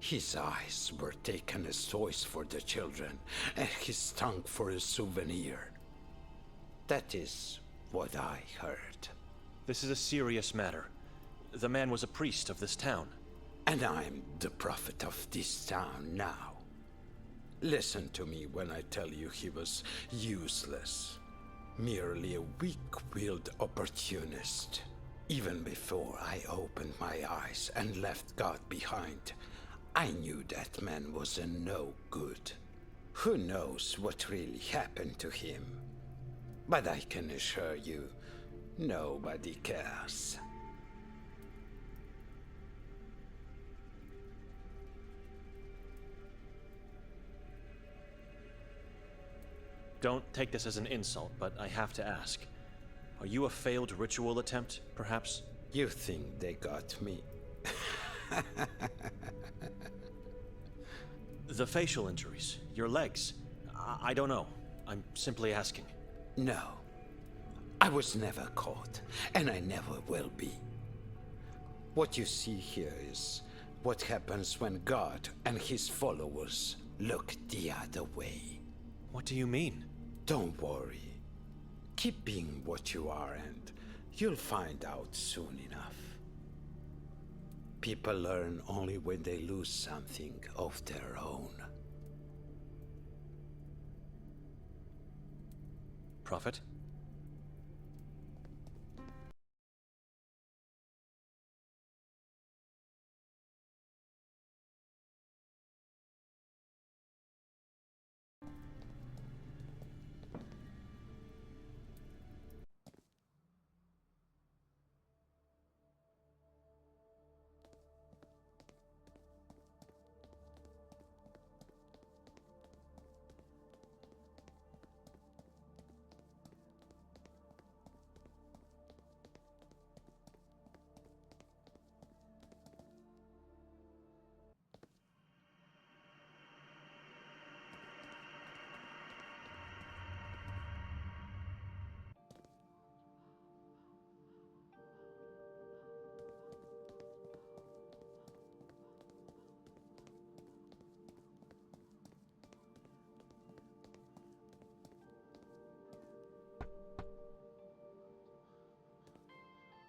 His eyes were taken as toys for the children, and his tongue for a souvenir. That is what I heard. This is a serious matter. The man was a priest of this town. And I'm the prophet of this town now. Listen to me when I tell you he was useless. Merely a weak-willed opportunist. Even before I opened my eyes and left God behind, I knew that man was a no good. Who knows what really happened to him? But I can assure you, nobody cares. Don't take this as an insult, but I have to ask. Are you a failed ritual attempt, perhaps? You think they got me? The facial injuries, your legs. I don't know. I'm simply asking. No. I was never caught, and I never will be. What you see here is what happens when God and his followers look the other way. What do you mean? Don't worry. Keep being what you are, and you'll find out soon enough. People learn only when they lose something of their own. Prophet?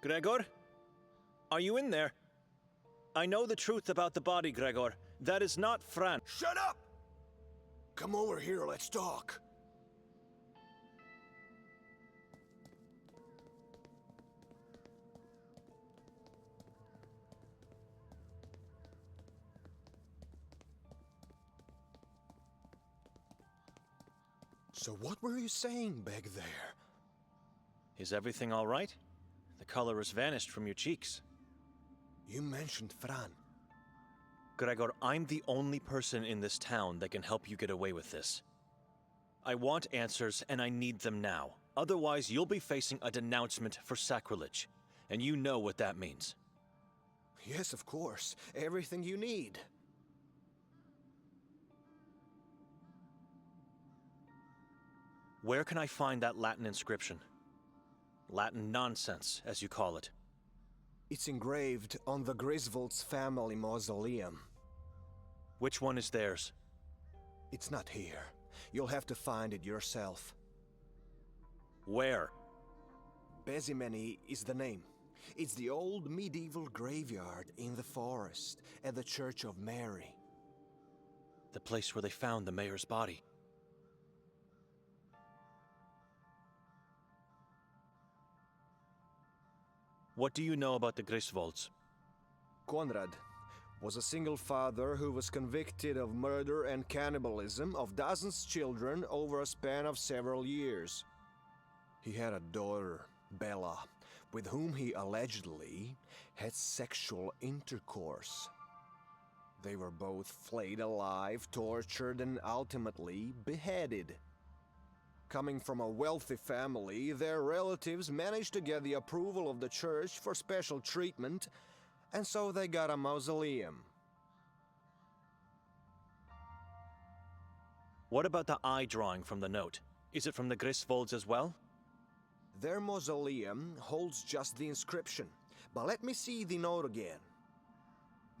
Gregor? Are you in there? I know the truth about the body, Gregor. That is not Fran. Shut up! Come over here, let's talk. So what were you saying back there? Is everything all right? The color has vanished from your cheeks. You mentioned Fran. Gregor, I'm the only person in this town that can help you get away with this. I want answers, and I need them now. Otherwise, you'll be facing a denouncement for sacrilege. And you know what that means. Yes, of course. Everything you need. Where can I find that Latin inscription? Latin nonsense, as you call it. It's engraved on the Griswolds family mausoleum. Which one is theirs? It's not here. You'll have to find it yourself. Where? Bezimeni is the name. It's the old medieval graveyard in the forest at the Church of Mary. The place where they found the mayor's body. What do you know about the Griswolds? Konrad was a single father who was convicted of murder and cannibalism of dozens of children over a span of several years. He had a daughter, Bella, with whom he allegedly had sexual intercourse. They were both flayed alive, tortured, and ultimately beheaded. Coming from a wealthy family, their relatives managed to get the approval of the church for special treatment, and so they got a mausoleum. What about the eye drawing from the note? Is it from the Griswolds as well? Their mausoleum holds just the inscription, but let me see the note again.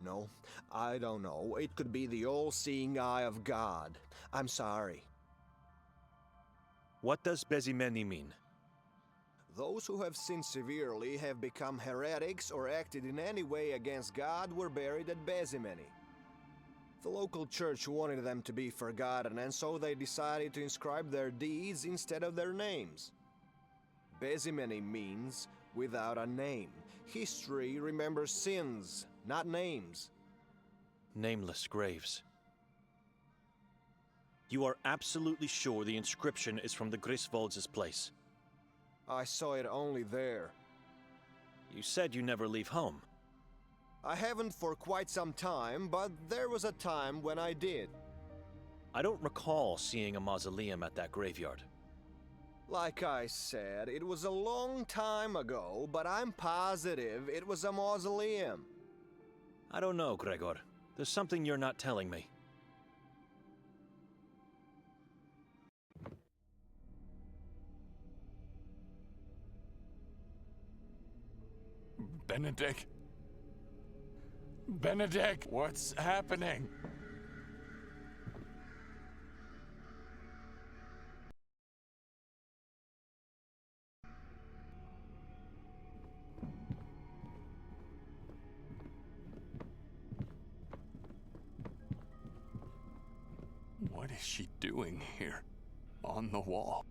No, I don't know. It could be the all-seeing eye of God. I'm sorry. What does Bezimeni mean? Those who have sinned severely, have become heretics, or acted in any way against God were buried at Bezimeni. The local church wanted them to be forgotten, and so they decided to inscribe their deeds instead of their names. Bezimeni means without a name. History remembers sins, not names. Nameless graves. You are absolutely sure the inscription is from the Griswolds' place? I saw it only there. You said you never leave home. I haven't for quite some time, but there was a time when I did. I don't recall seeing a mausoleum at that graveyard. Like I said, it was a long time ago, but I'm positive it was a mausoleum. I don't know, Gregor. There's something you're not telling me. Benedict? Benedict, what's happening? What is she doing here? On the wall?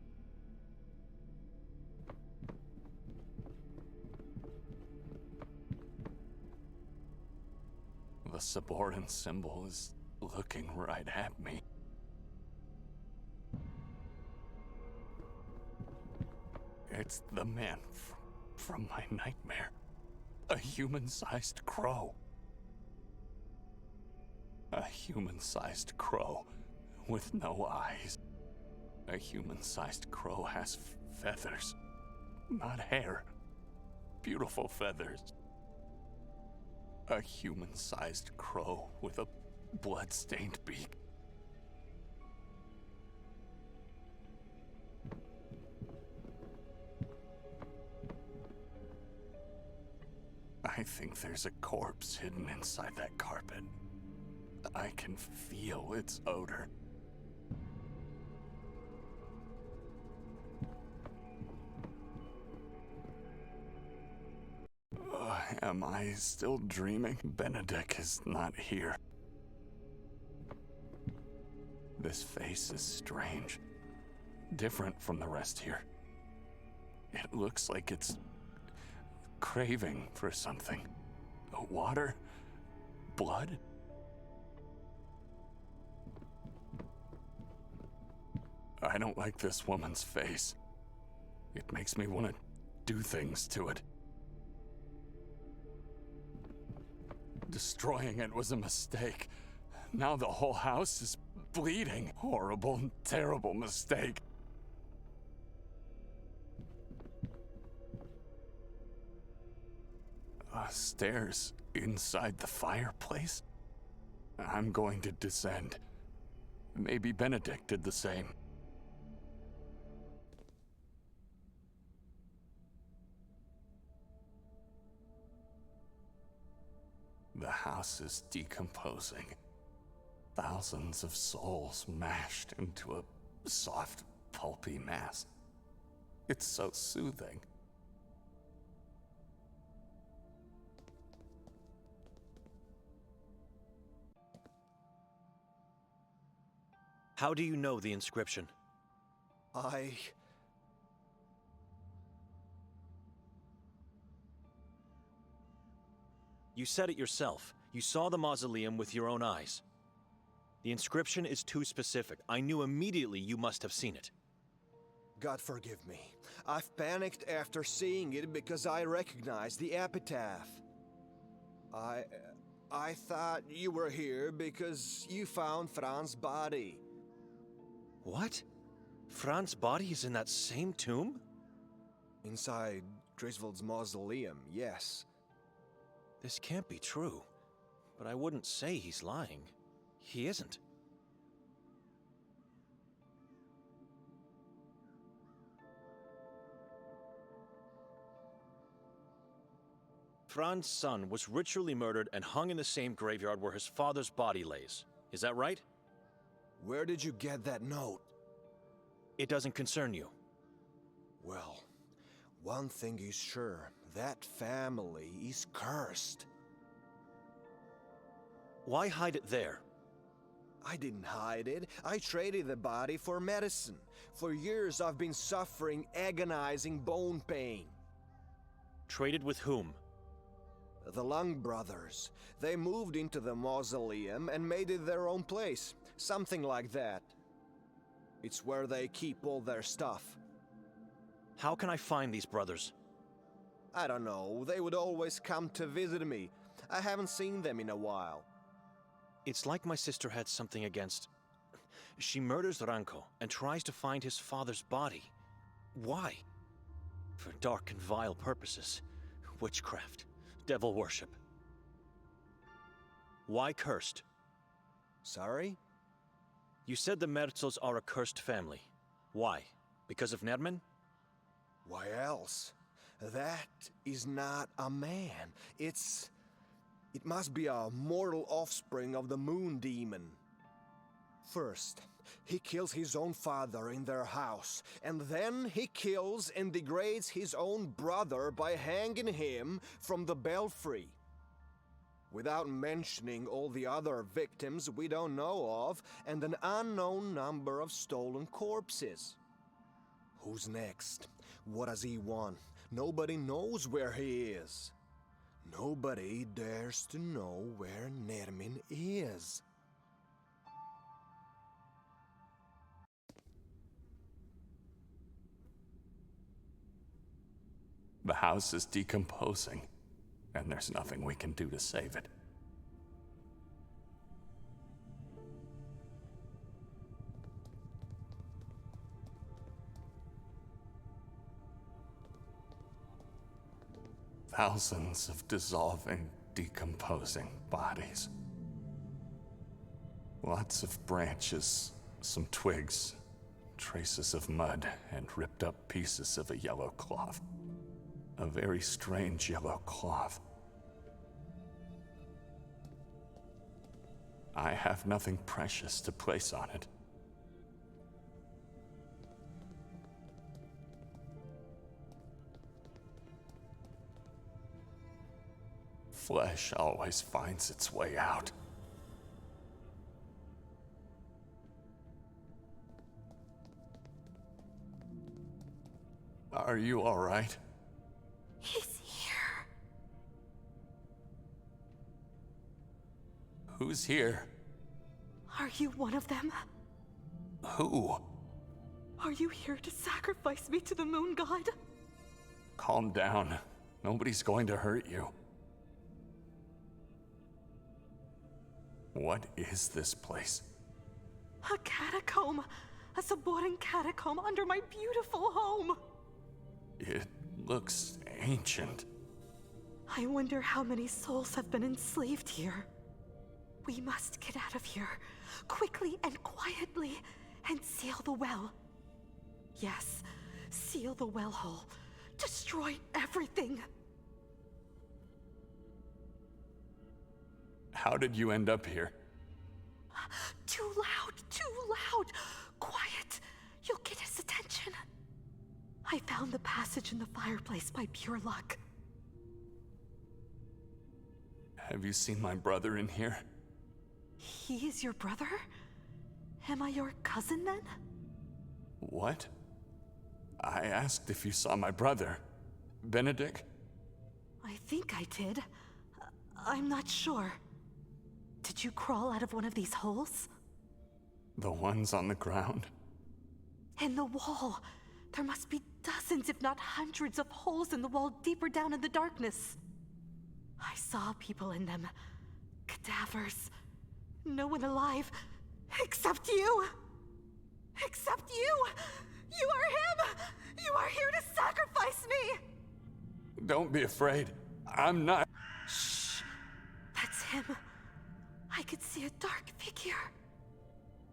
The subordinate symbol is looking right at me. It's the man from my nightmare. A human-sized crow. A human-sized crow with no eyes. A human-sized crow has feathers, not hair. Beautiful feathers. A human-sized crow with a blood-stained beak. I think there's a corpse hidden inside that carpet. I can feel its odor. Am I still dreaming? Benedict is not here. This face is strange. Different from the rest here. It looks like it's craving for something. Water? Blood? I don't like this woman's face. It makes me want to do things to it. Destroying it was a mistake. Now the whole house is bleeding. Horrible, terrible mistake. Stairs inside the fireplace? I'm going to descend. Maybe Benedict did the same. The house is decomposing. Thousands of souls mashed into a soft, pulpy mass. It's so soothing. How do you know the inscription? You said it yourself. You saw the mausoleum with your own eyes. The inscription is too specific. I knew immediately you must have seen it. God forgive me. I've panicked after seeing it because I recognized the epitaph. I thought you were here because you found Fran's body. What? Fran's body is in that same tomb? Inside Griswolds' mausoleum, yes. This can't be true. But I wouldn't say he's lying. He isn't. Fran's son was ritually murdered and hung in the same graveyard where his father's body lays. Is that right? Where did you get that note? It doesn't concern you. Well, one thing is sure. That family is cursed. Why hide it there? I didn't hide it. I traded the body for medicine. For years I've been suffering agonizing bone pain. Traded with whom? The Lung brothers. They moved into the mausoleum and made it their own place. Something like that. It's where they keep all their stuff. How can I find these brothers? I don't know. They would always come to visit me. I haven't seen them in a while. It's like my sister had something against... She murders Ranko and tries to find his father's body. Why? For dark and vile purposes. Witchcraft. Devil worship. Why cursed? Sorry? You said the Merzels are a cursed family. Why? Because of Nerman? Why else? That is not a man. It must be a mortal offspring of the moon demon. First, he kills his own father in their house, and then he kills and degrades his own brother by hanging him from the belfry. Without mentioning all the other victims we don't know of, and an unknown number of stolen corpses. Who's next? What does he want? Nobody knows where he is. Nobody dares to know where Nermin is. The house is decomposing, and there's nothing we can do to save it. Thousands of dissolving, decomposing bodies. Lots of branches, some twigs, traces of mud, and ripped up pieces of a yellow cloth. A very strange yellow cloth. I have nothing precious to place on it. Flesh always finds its way out. Are you all right? He's here. Who's here? Are you one of them? Who? Are you here to sacrifice me to the moon god? Calm down. Nobody's going to hurt you. What is this place? A catacomb. A subordinate catacomb under my beautiful home. It looks ancient. I wonder how many souls have been enslaved here. We must get out of here, quickly and quietly, and seal the well. Yes, seal the well hole. Destroy everything. How did you end up here? Too loud, too loud. Quiet. You'll get his attention. I found the passage in the fireplace by pure luck. Have you seen my brother in here? He is your brother? Am I your cousin then? What? I asked if you saw my brother. Benedict? I think I did. I'm not sure. Did you crawl out of one of these holes? The ones on the ground? In the wall. There must be dozens, if not hundreds, of holes in the wall deeper down in the darkness. I saw people in them. Cadavers. No one alive. Except you! Except you! You are him! You are here to sacrifice me! Don't be afraid. I'm not. Shh! That's him. I could see a dark figure.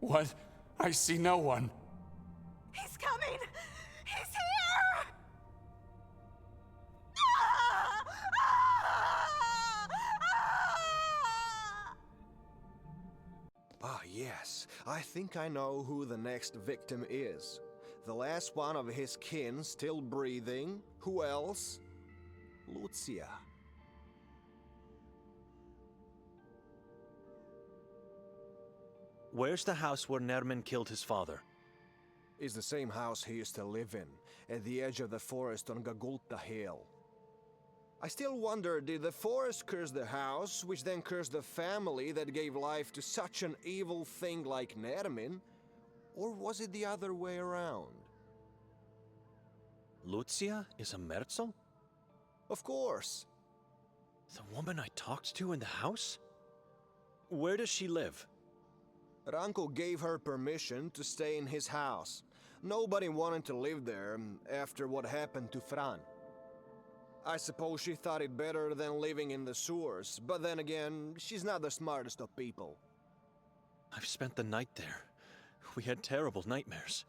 What? I see no one. He's coming! He's here! Ah! Ah! Ah, yes. I think I know who the next victim is. The last one of his kin still breathing. Who else? Lucia. Where's the house where Nermin killed his father? It's the same house he used to live in, at the edge of the forest on Gagulta Hill. I still wonder, did the forest curse the house, which then cursed the family that gave life to such an evil thing like Nermin? Or was it the other way around? Lucia is a Merzel? Of course. The woman I talked to in the house? Where does she live? Ranko gave her permission to stay in his house. Nobody wanted to live there after what happened to Fran. I suppose she thought it better than living in the sewers, but then again, she's not the smartest of people. I've spent the night there. We had terrible nightmares.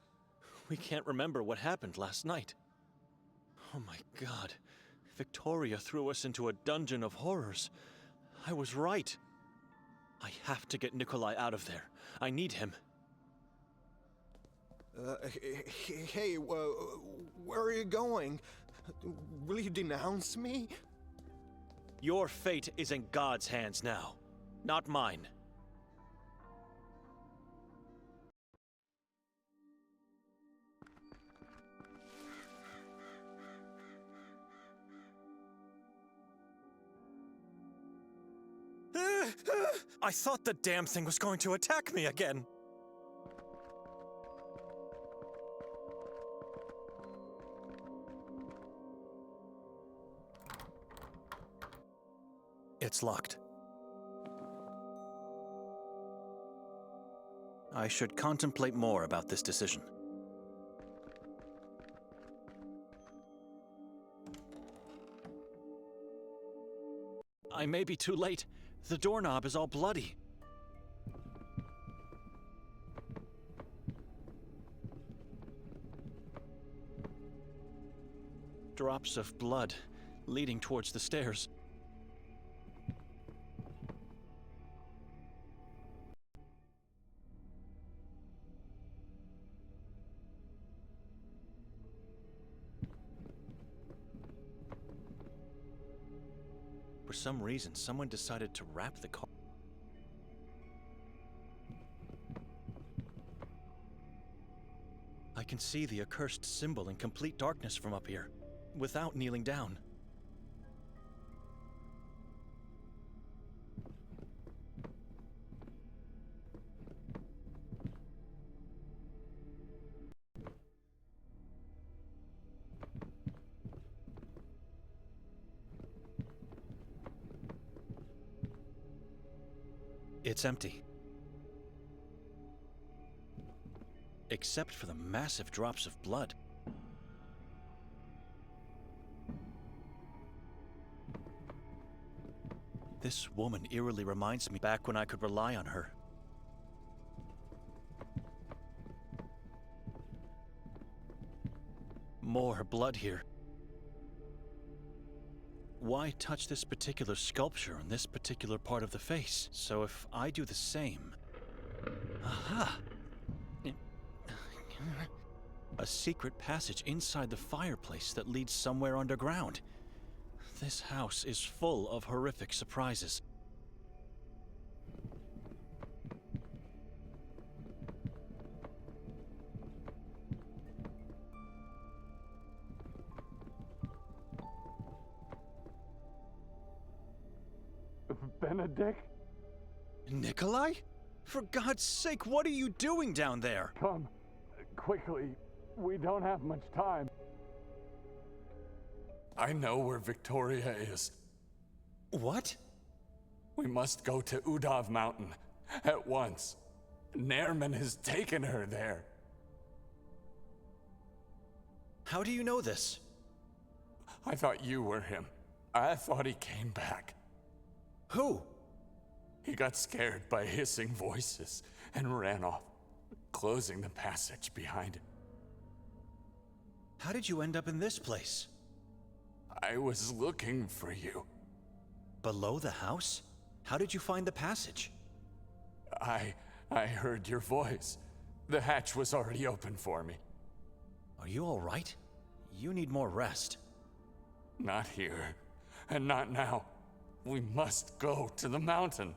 We can't remember what happened last night. Oh my god. Victoria threw us into a dungeon of horrors. I was right. I have to get Nikolai out of there. I need him. Hey, where are you going? Will you denounce me? Your fate is in God's hands now, not mine. I thought the damn thing was going to attack me again. It's locked. I should contemplate more about this decision. I may be too late. The doorknob is all bloody. Drops of blood leading towards the stairs. some reason, someone decided to wrap the car. I can see the accursed symbol in complete darkness from up here, without kneeling down. It's empty. Except for the massive drops of blood. This woman eerily reminds me back when I could rely on her. More blood here. Why touch this particular sculpture in this particular part of the face? So if I do the same... Aha! A secret passage inside the fireplace that leads somewhere underground. This house is full of horrific surprises. Benedict? Nikolai? For God's sake, what are you doing down there? Come, quickly. We don't have much time. I know where Victoria is. What? We must go to Udav Mountain at once. Nerman has taken her there. How do you know this? I thought you were him. I thought he came back. Who? He got scared by hissing voices and ran off, closing the passage behind him. How did you end up in this place? I was looking for you. Below the house? How did you find the passage? I heard your voice. The hatch was already open for me. Are you all right? You need more rest. Not here, and not now. We must go to the mountain.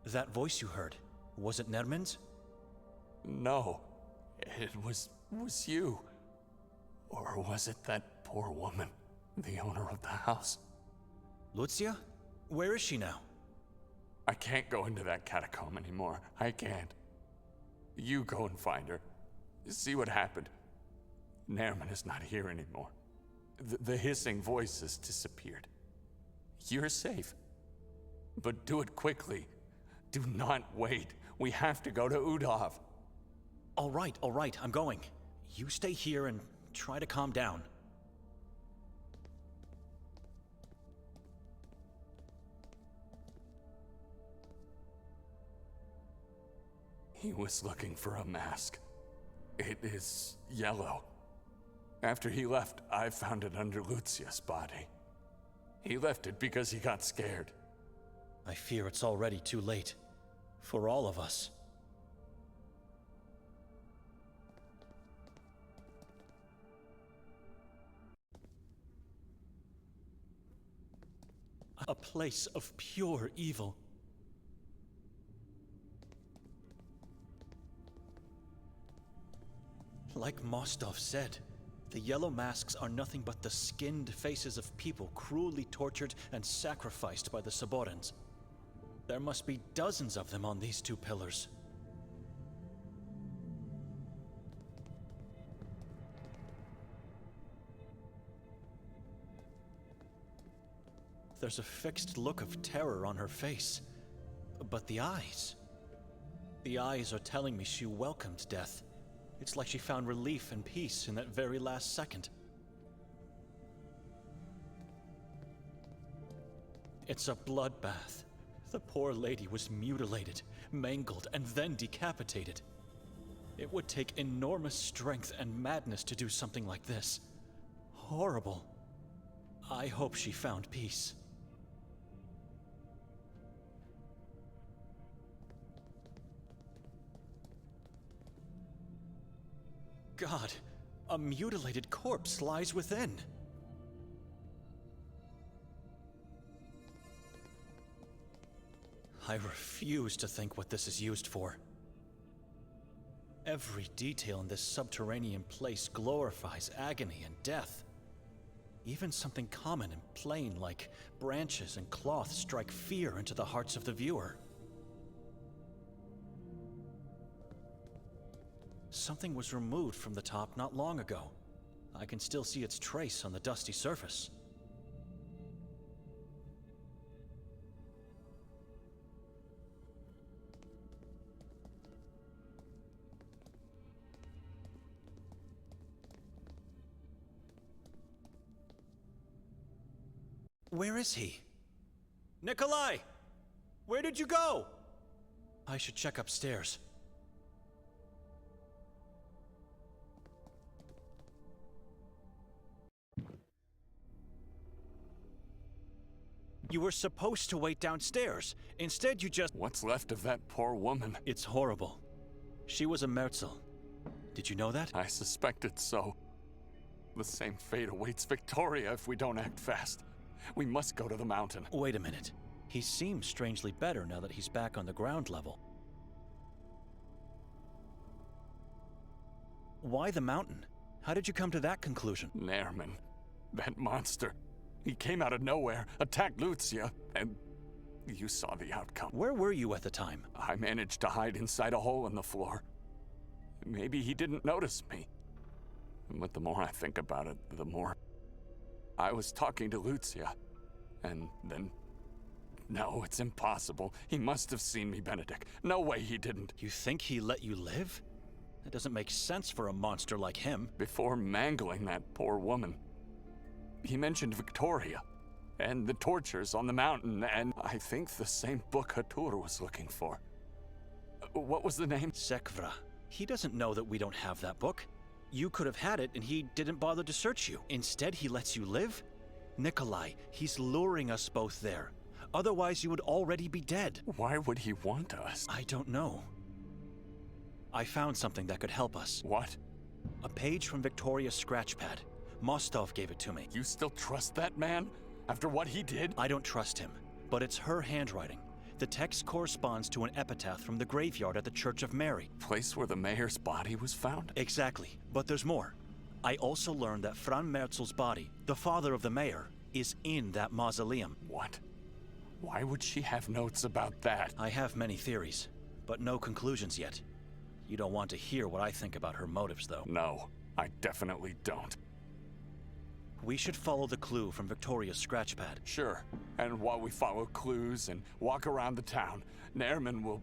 That voice you heard, was it Nerman's? No, it was you. Or was it that poor woman, the owner of the house? Lucia? Where is she now? I can't go into that catacomb anymore. I can't. You go and find her. See what happened. Nerman is not here anymore. The hissing voice has disappeared. You're safe. But do it quickly. Do not wait. We have to go to Udav. All right, I'm going. You stay here and try to calm down. He was looking for a mask. It is yellow. After he left, I found it under Lucia's body. He left it because he got scared. I fear it's already too late. For all of us. A place of pure evil. Like Mostov said, the yellow masks are nothing but the skinned faces of people cruelly tortured and sacrificed by the Saborans. There must be dozens of them on these two pillars. There's a fixed look of terror on her face. But the eyes... The eyes are telling me she welcomed death. It's like she found relief and peace in that very last second. It's a bloodbath. The poor lady was mutilated, mangled, and then decapitated. It would take enormous strength and madness to do something like this. Horrible. I hope she found peace. God, a mutilated corpse lies within. I refuse to think what this is used for. Every detail in this subterranean place glorifies agony and death. Even something common and plain like branches and cloth strike fear into the hearts of the viewer. Something was removed from the top not long ago. I can still see its trace on the dusty surface. Where is he? Nikolai! Where did you go? I should check upstairs. You were supposed to wait downstairs. Instead, you just... What's left of that poor woman? It's horrible. She was a Merzel. Did you know that? I suspected so. The same fate awaits Victoria if we don't act fast. We must go to the mountain. Wait a minute. He seems strangely better now that he's back on the ground level. Why the mountain? How did you come to that conclusion? Nairman. That monster. He came out of nowhere, attacked Lucia, and you saw the outcome. Where were you at the time? I managed to hide inside a hole in the floor. Maybe he didn't notice me. But the more I think about it, the more... I was talking to Lucia, and then... No, it's impossible. He must have seen me, Benedict. No way he didn't. You think he let you live? That doesn't make sense for a monster like him. Before mangling that poor woman, he mentioned Victoria, and the tortures on the mountain, and I think the same book Hatur was looking for. What was the name? Sekvra. He doesn't know that we don't have that book. You could have had it, and he didn't bother to search you. Instead, he lets you live? Nikolai, he's luring us both there. Otherwise, you would already be dead. Why would he want us? I don't know. I found something that could help us. What? A page from Victoria's scratchpad. Mostov gave it to me. You still trust that man? After what he did? I don't trust him, but it's her handwriting. The text corresponds to an epitaph from the graveyard at the Church of Mary. Place where the mayor's body was found? Exactly, but there's more. I also learned that Fran Merzel's body, the father of the mayor, is in that mausoleum. What? Why would she have notes about that? I have many theories, but no conclusions yet. You don't want to hear what I think about her motives, though. No, I definitely don't. We should follow the clue from Victoria's scratchpad. Sure, and while we follow clues and walk around the town, Nairman will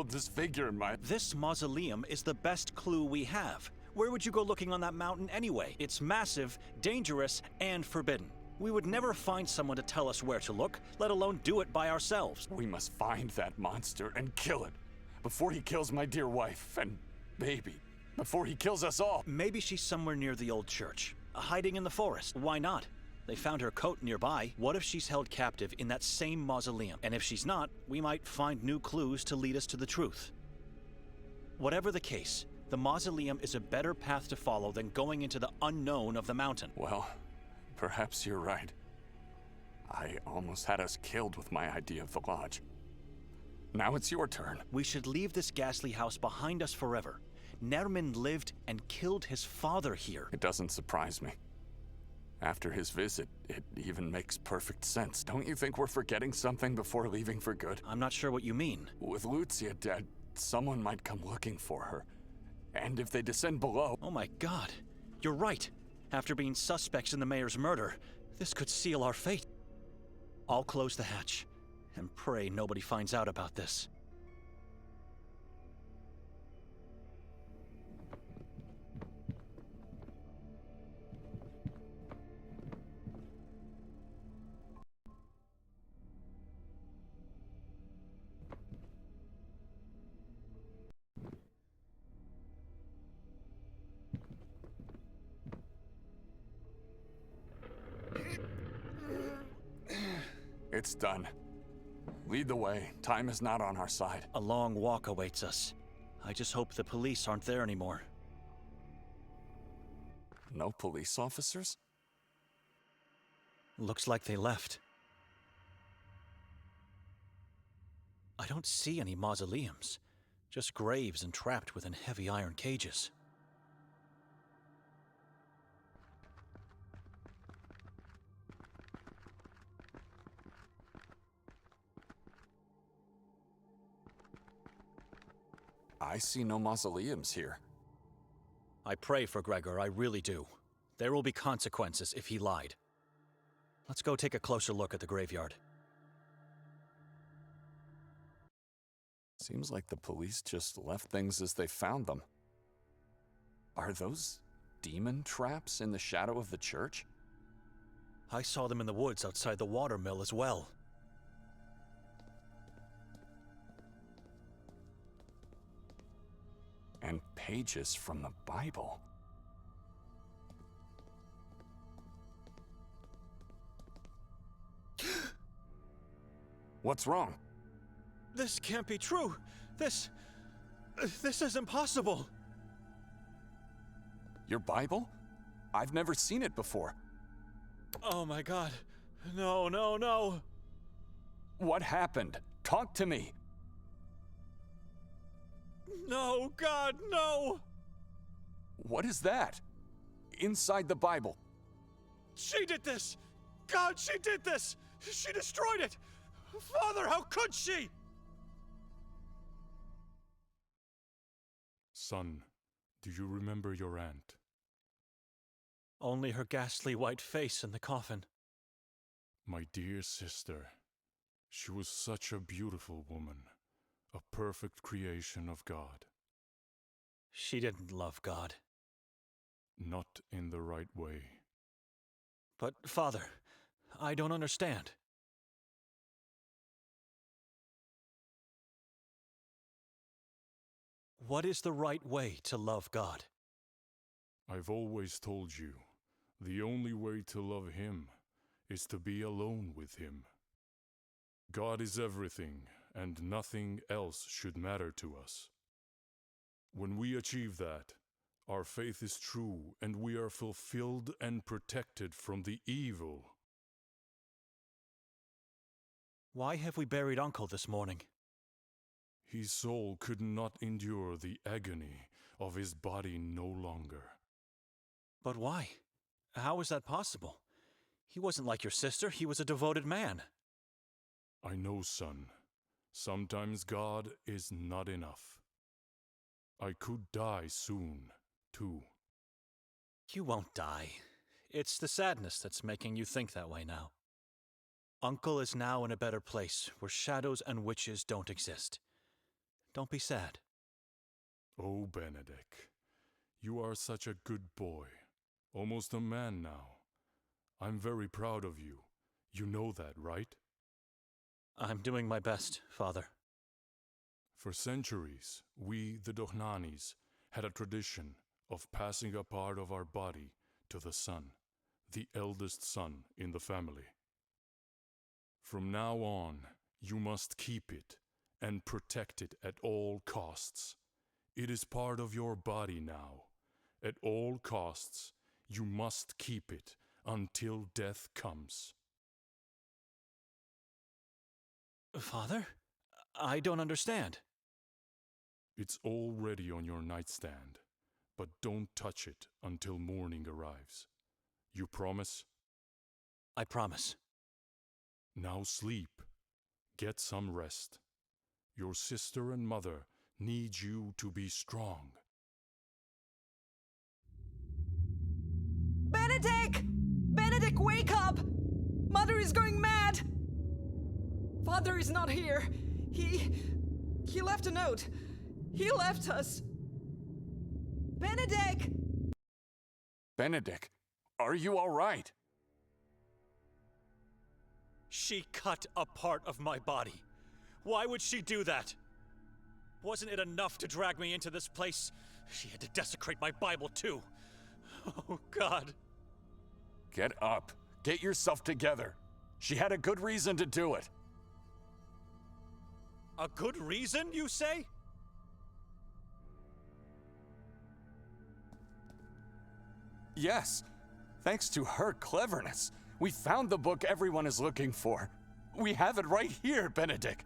disfigure my... This mausoleum is the best clue we have. Where would you go looking on that mountain anyway? It's massive, dangerous, and forbidden. We would never find someone to tell us where to look, let alone do it by ourselves. We must find that monster and kill it. Before he kills my dear wife and baby. Before he kills us all. Maybe she's somewhere near the old church. Hiding in the forest. Why not? They found her coat nearby. What if she's held captive in that same mausoleum? And if she's not, we might find new clues to lead us to the truth. Whatever the case, the mausoleum is a better path to follow than going into the unknown of the mountain. Well, perhaps you're right. I almost had us killed with my idea of the lodge. Now it's your turn. We should leave this ghastly house behind us forever. Nairman lived and killed his father here. It doesn't surprise me. After his visit, it even makes perfect sense. Don't you think we're forgetting something before leaving for good? I'm not sure what you mean. With Lucia dead, someone might come looking for her. And if they descend below... Oh my god. You're right. After being suspects in the mayor's murder, this could seal our fate. I'll close the hatch and pray nobody finds out about this. It's done. Lead the way. Time is not on our side. A long walk awaits us. I just hope the police aren't there anymore. No police officers? Looks like they left. I don't see any mausoleums, just graves entrapped within heavy iron cages. I see no mausoleums here. I pray for Gregor, I really do. There will be consequences if he lied. Let's go take a closer look at the graveyard. Seems like the police just left things as they found them. Are those demon traps in the shadow of the church? I saw them in the woods outside the watermill as well. And pages from the Bible. What's wrong? This can't be true. This is impossible. Your Bible? I've never seen it before. Oh my God. No, no, no. What happened? Talk to me. No, God, no! What is that? Inside the Bible. She did this! God, she did this! She destroyed it! Father, how could she? Son, do you remember your aunt? Only her ghastly white face in the coffin. My dear sister, she was such a beautiful woman. A perfect creation of God. She didn't love God. Not in the right way. But, Father, I don't understand. What is the right way to love God? I've always told you, the only way to love Him is to be alone with Him. God is everything, and nothing else should matter to us. When we achieve that, our faith is true and we are fulfilled and protected from the evil. Why have we buried Uncle this morning? His soul could not endure the agony of his body no longer. But why? How is that possible? He wasn't like your sister, he was a devoted man. I know, son. Sometimes God is not enough. I could die soon, too. You won't die. It's the sadness that's making you think that way now. Uncle is now in a better place, where shadows and witches don't exist. Don't be sad. Oh, Benedict, you are such a good boy. Almost a man now. I'm very proud of you. You know that, right? I'm doing my best, Father. For centuries, we, the Dohnanis, had a tradition of passing a part of our body to the son, the eldest son in the family. From now on, you must keep it and protect it at all costs. It is part of your body now. At all costs, you must keep it until death comes. Father? I don't understand. It's already on your nightstand, but don't touch it until morning arrives. You promise? I promise. Now sleep. Get some rest. Your sister and mother need you to be strong. Benedict! Benedict, wake up! Mother is going mad! Father is not here. He left a note. He left us. Benedict! Benedict, are you all right? She cut a part of my body. Why would she do that? Wasn't it enough to drag me into this place? She had to desecrate my Bible too. Oh, God. Get up. Get yourself together. She had a good reason to do it. A good reason, you say? Yes. Thanks to her cleverness, we found the book everyone is looking for. We have it right here, Benedict.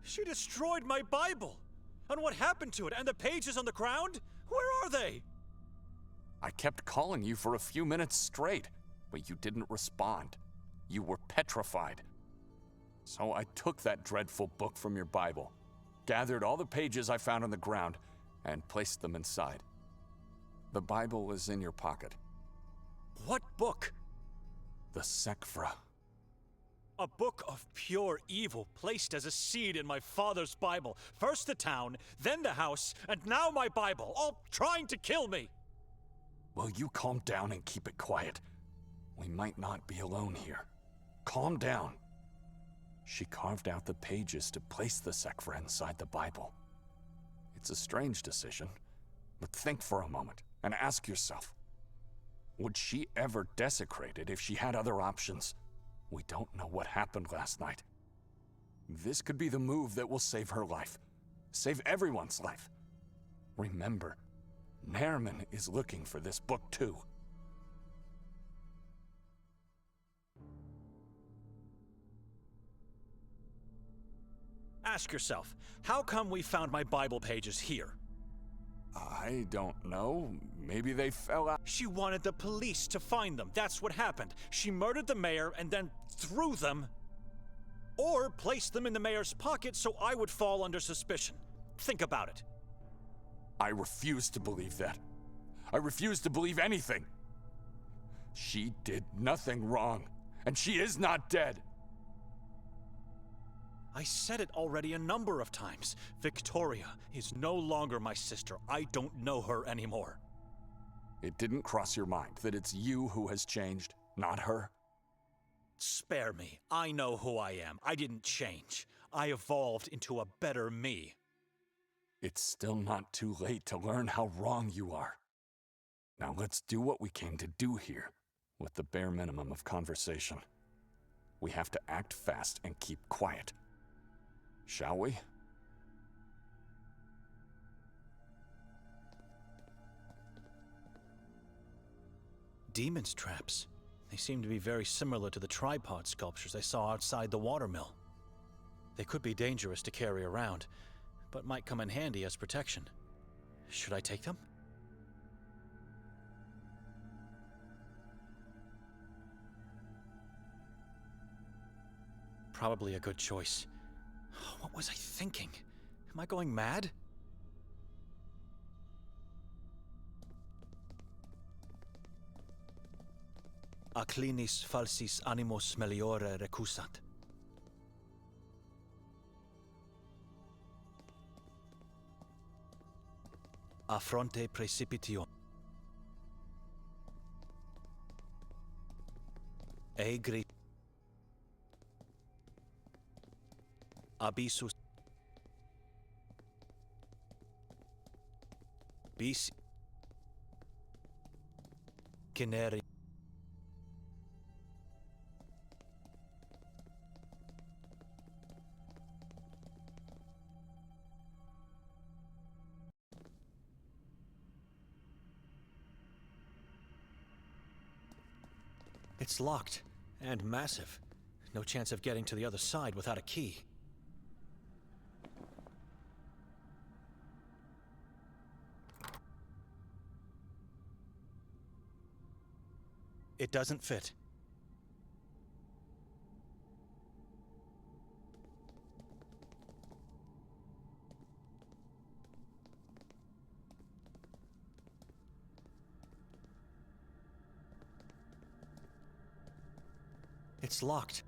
She destroyed my Bible! And what happened to it? And the pages on the ground? Where are they? I kept calling you for a few minutes straight, but you didn't respond. You were petrified. So I took that dreadful book from your Bible, gathered all the pages I found on the ground, and placed them inside. The Bible was in your pocket. What book? The Sekhvra. A book of pure evil placed as a seed in my father's Bible. First the town, then the house, and now my Bible, all trying to kill me. Will you calm down and keep it quiet? We might not be alone here. Calm down. She carved out the pages to place the Sekhvra inside the Bible. It's a strange decision, but think for a moment and ask yourself, would she ever desecrate it if she had other options? We don't know what happened last night. This could be the move that will save her life, save everyone's life. Remember, Nairman is looking for this book too. Ask yourself, how come we found my Bible pages here? I don't know. Maybe they fell out. She wanted the police to find them. That's what happened. She murdered the mayor and then threw them. Or placed them in the mayor's pocket so I would fall under suspicion. Think about it. I refuse to believe that. I refuse to believe anything. She did nothing wrong, and she is not dead. I said it already a number of times. Victoria is no longer my sister. I don't know her anymore. It didn't cross your mind that it's you who has changed, not her? Spare me. I know who I am. I didn't change. I evolved into a better me. It's still not too late to learn how wrong you are. Now let's do what we came to do here, with the bare minimum of conversation. We have to act fast and keep quiet. Shall we? Demon's traps. They seem to be very similar to the tripod sculptures I saw outside the watermill. They could be dangerous to carry around, but might come in handy as protection. Should I take them? Probably a good choice. What was I thinking? Am I going mad? Acclinis falsis animos meliore recusat. A fronte precipitio. Egri. Abyssus. Bis. Generi. It's locked, and massive. No chance of getting to the other side without a key. It doesn't fit. It's locked.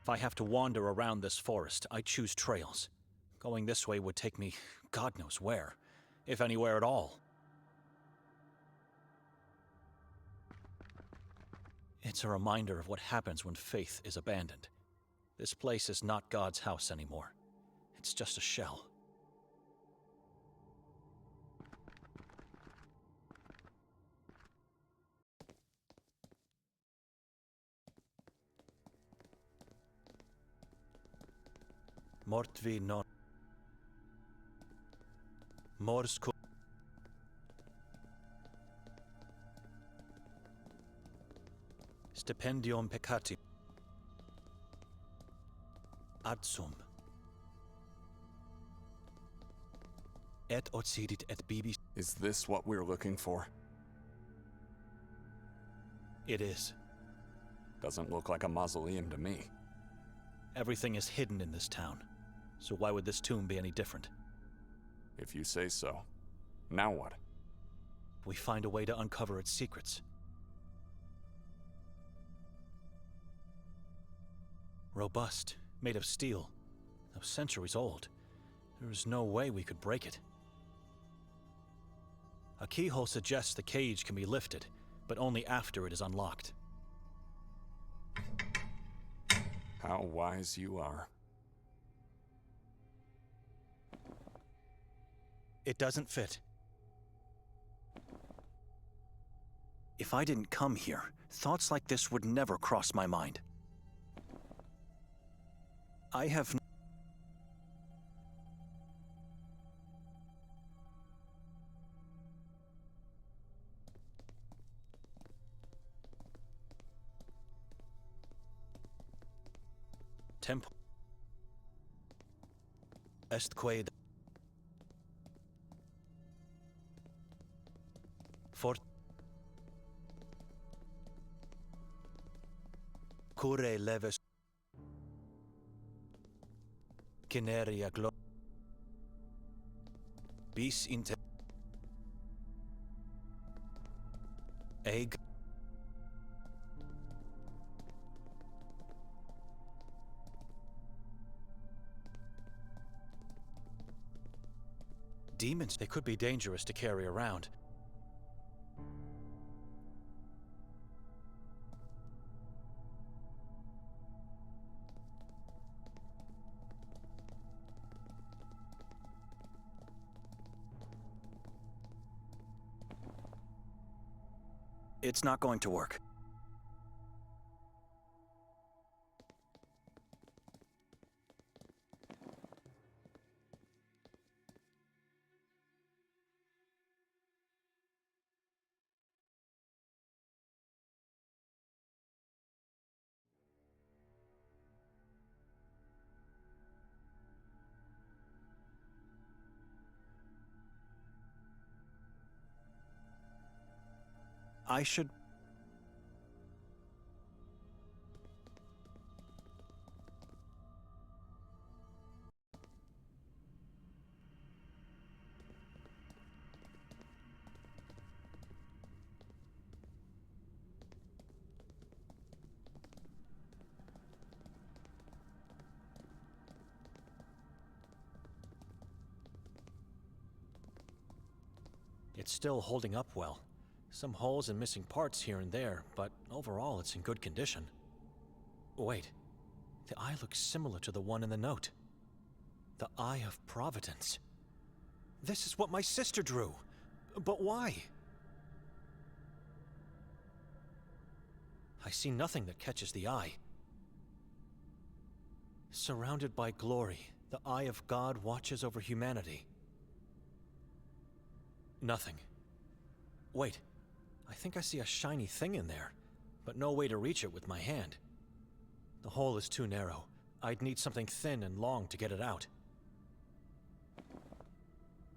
If I have to wander around this forest, I choose trails. Going this way would take me God knows where, if anywhere at all. It's a reminder of what happens when faith is abandoned. This place is not God's house anymore. It's just a shell. Mortvi non. Mors co. Stipendium peccati. Adsum. Et occidit et bibis. Is this what we're looking for? It is. Doesn't look like a mausoleum to me. Everything is hidden in this town, so why would this tomb be any different? If you say so. Now what? We find a way to uncover its secrets. Robust, made of steel, though centuries old. There is no way we could break it. A keyhole suggests the cage can be lifted, but only after it is unlocked. How wise you are. It doesn't fit. If I didn't come here, thoughts like this would never cross my mind. I have tempo est quaed fort cure leves Cineria glo bis inter egg demons, they could be dangerous to carry around. It's not going to work. I should... It's still holding up well. Some holes and missing parts here and there, but overall it's in good condition. Wait, the eye looks similar to the one in the note. The Eye of Providence. This is what my sister drew. But why? I see nothing that catches the eye. Surrounded by glory, the eye of God watches over humanity. Nothing. Wait, I think I see a shiny thing in there, but no way to reach it with my hand. The hole is too narrow. I'd need something thin and long to get it out.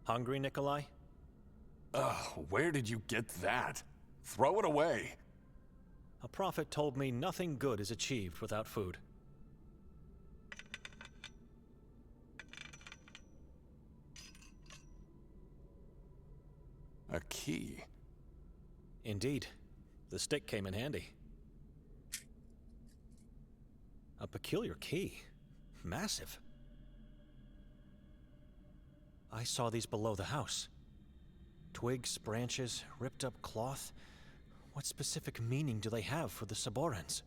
Hungry, Nikolai? Ugh, where did you get that? Throw it away! A prophet told me nothing good is achieved without food. A key? Indeed. The stick came in handy. A peculiar key. Massive. I saw these below the house. Twigs, branches, ripped up cloth. What specific meaning do they have for the Saborans?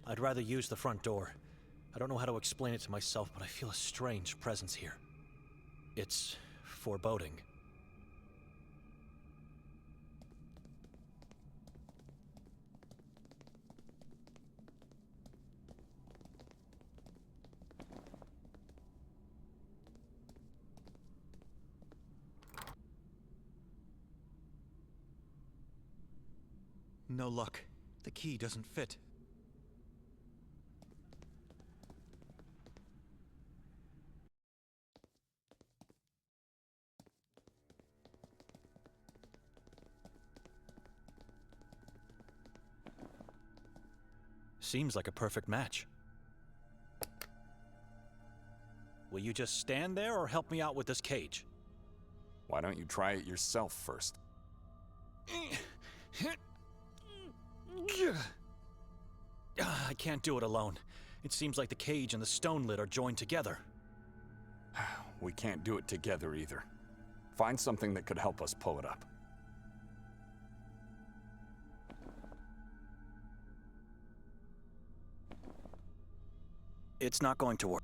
I'd rather use the front door. I don't know how to explain it to myself, but I feel a strange presence here. It's foreboding. No luck. The key doesn't fit. Seems like a perfect match. Will you just stand there or help me out with this cage? Why don't you try it yourself first? I can't do it alone. It seems like the cage and the stone lid are joined together. We can't do it together either. Find something that could help us pull it up. It's not going to work.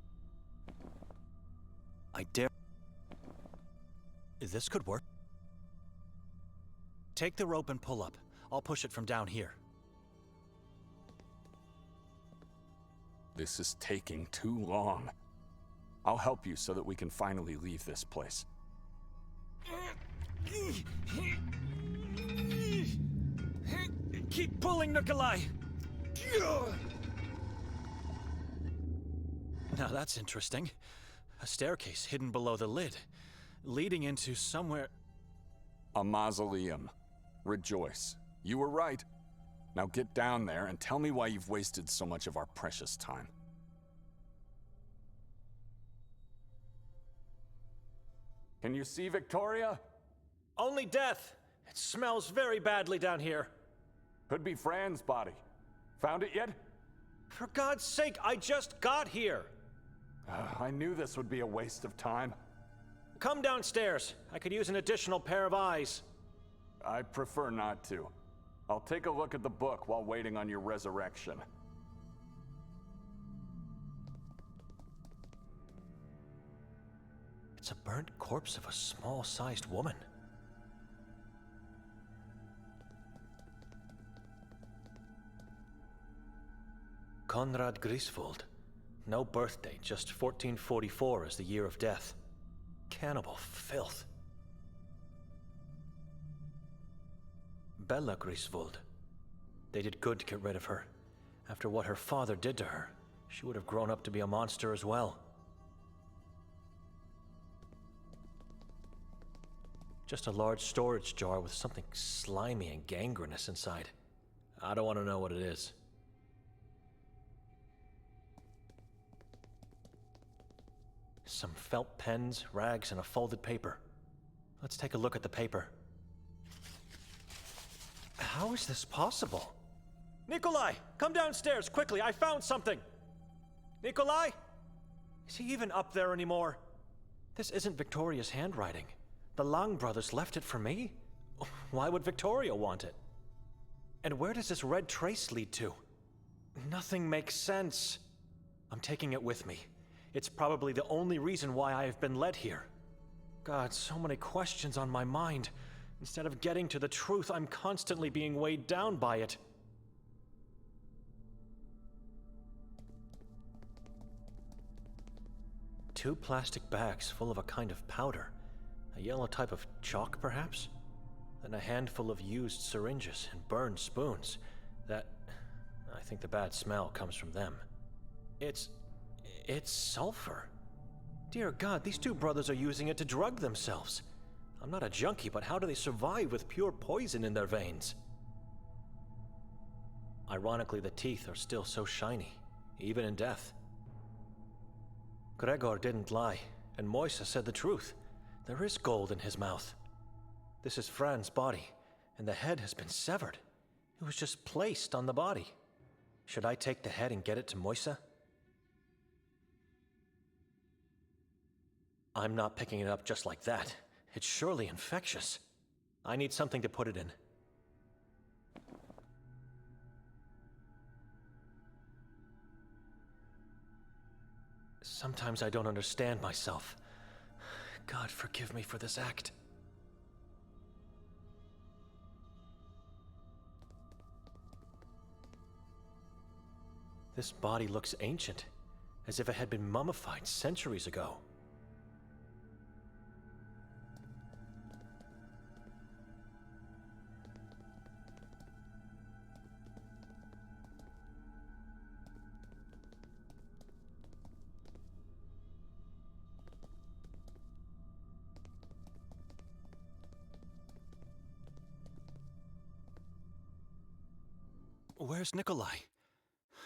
I dare... This could work. Take the rope and pull up. I'll push it from down here. This is taking too long. I'll help you so that we can finally leave this place. Keep pulling, Nikolai! Now that's interesting. A staircase hidden below the lid, leading into somewhere... A mausoleum. Rejoice. You were right. Now get down there and tell me why you've wasted so much of our precious time. Can you see Victoria? Only death! It smells very badly down here. Could be Fran's body. Found it yet? For God's sake, I just got here! I knew this would be a waste of time. Come downstairs. I could use an additional pair of eyes. I prefer not to. I'll take a look at the book while waiting on your resurrection. It's a burnt corpse of a small-sized woman. Konrad Griswold. No birth date, just 1444 as the year of death. Cannibal filth. Bella Griswold. They did good to get rid of her. After what her father did to her, she would have grown up to be a monster as well. Just a large storage jar with something slimy and gangrenous inside. I don't want to know what it is. Some felt pens, rags, and a folded paper. Let's take a look at the paper. How is this possible? Nikolai, come downstairs, quickly, I found something! Nikolai? Is he even up there anymore? This isn't Victoria's handwriting. The Lang brothers left it for me? Why would Victoria want it? And where does this red trace lead to? Nothing makes sense. I'm taking it with me. It's probably the only reason why I have been led here. God, so many questions on my mind. Instead of getting to the truth, I'm constantly being weighed down by it. Two plastic bags full of a kind of powder. A yellow type of chalk, perhaps? Then a handful of used syringes and burned spoons. I think the bad smell comes from them. It's sulfur. Dear God, these two brothers are using it to drug themselves. I'm not a junkie, but how do they survive with pure poison in their veins? Ironically, the teeth are still so shiny, even in death. Gregor didn't lie, and Moisa said the truth. There is gold in his mouth. This is Fran's body, and the head has been severed. It was just placed on the body. Should I take the head and get it to Moisa? I'm not picking it up just like that. It's surely infectious. I need something to put it in. Sometimes I don't understand myself. God forgive me for this act. This body looks ancient, as if it had been mummified centuries ago. Where's Nikolai?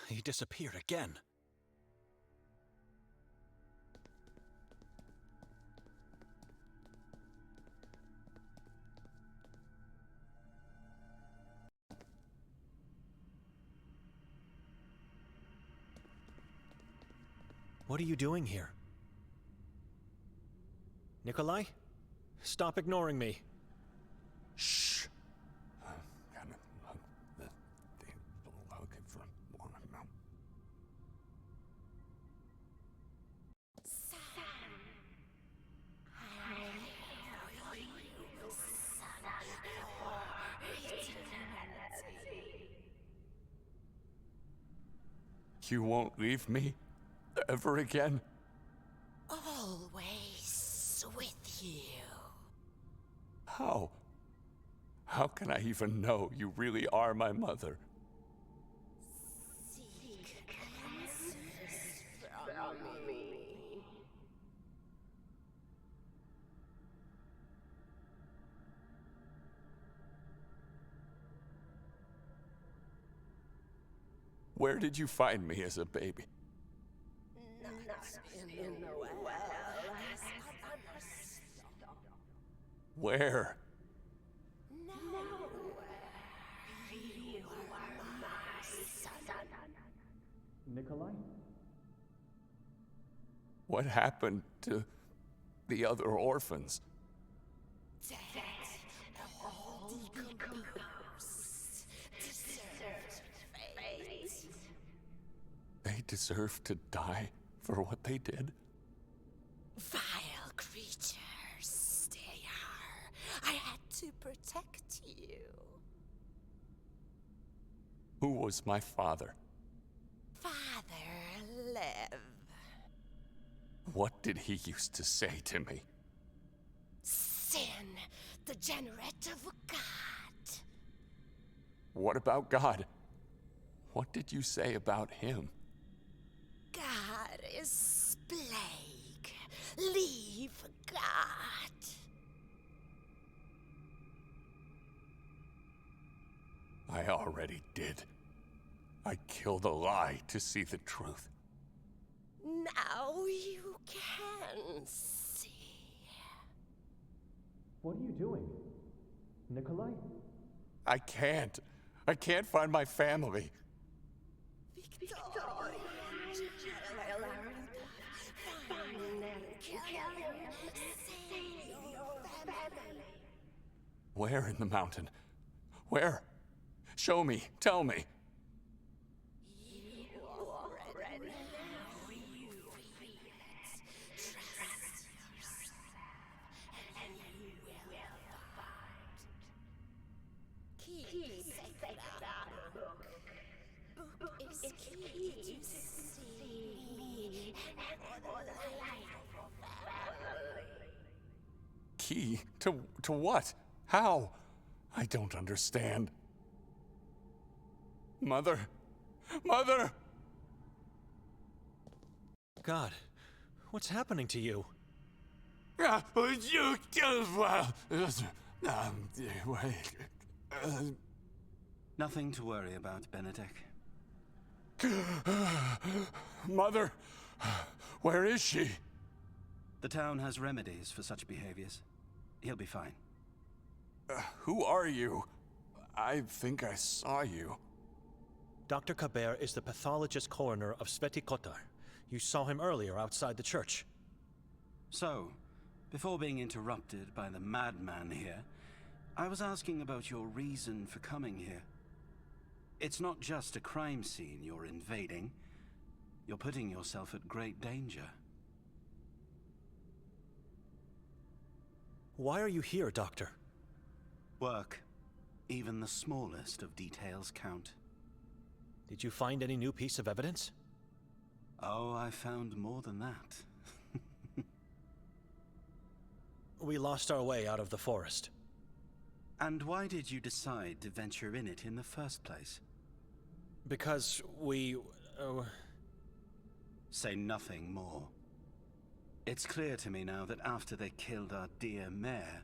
He disappeared again. What are you doing here? Nikolai? Stop ignoring me. Shh. You won't leave me ever again? Always with you. How? How can I even know you really are my mother? Seek answers from me. Where did you find me as a baby? Not in the well, as others thought. Where? Nowhere. You are my son. Nikolai? What happened to the other orphans? Dead, all decomposed, deserved fate. They deserve to die for what they did? Vile creatures they are. I had to protect you. Who was my father? Father, live. What did he used to say to me? Sin, degenerate of God. What about God? What did you say about him? God is plague. Leave God. I already did. I killed a lie to see the truth. Now you can see. What are you doing? Nikolai? I can't. I can't find my family. Where in the mountain? Where? Show me. Tell me. You already know you feel it. Trust yourself, and you will find. Keep sacred book. Book is key to see me and for the life of family. Key to what? How? I don't understand. Mother! Mother! God, what's happening to you? Nothing to worry about, Benedict. Mother! Where is she? The town has remedies for such behaviors. He'll be fine. Who are you? I think I saw you. Dr. Kabir is the pathologist coroner of Sveti Kotar. You saw him earlier outside the church. So, before being interrupted by the madman here, I was asking about your reason for coming here. It's not just a crime scene you're invading. You're putting yourself at great danger. Why are you here, Doctor? Work. Even the smallest of details count. Did you find any new piece of evidence? Oh, I found more than that. We lost our way out of the forest. And why did you decide to venture in it in the first place? Because we... Say nothing more. It's clear to me now that after they killed our dear mayor,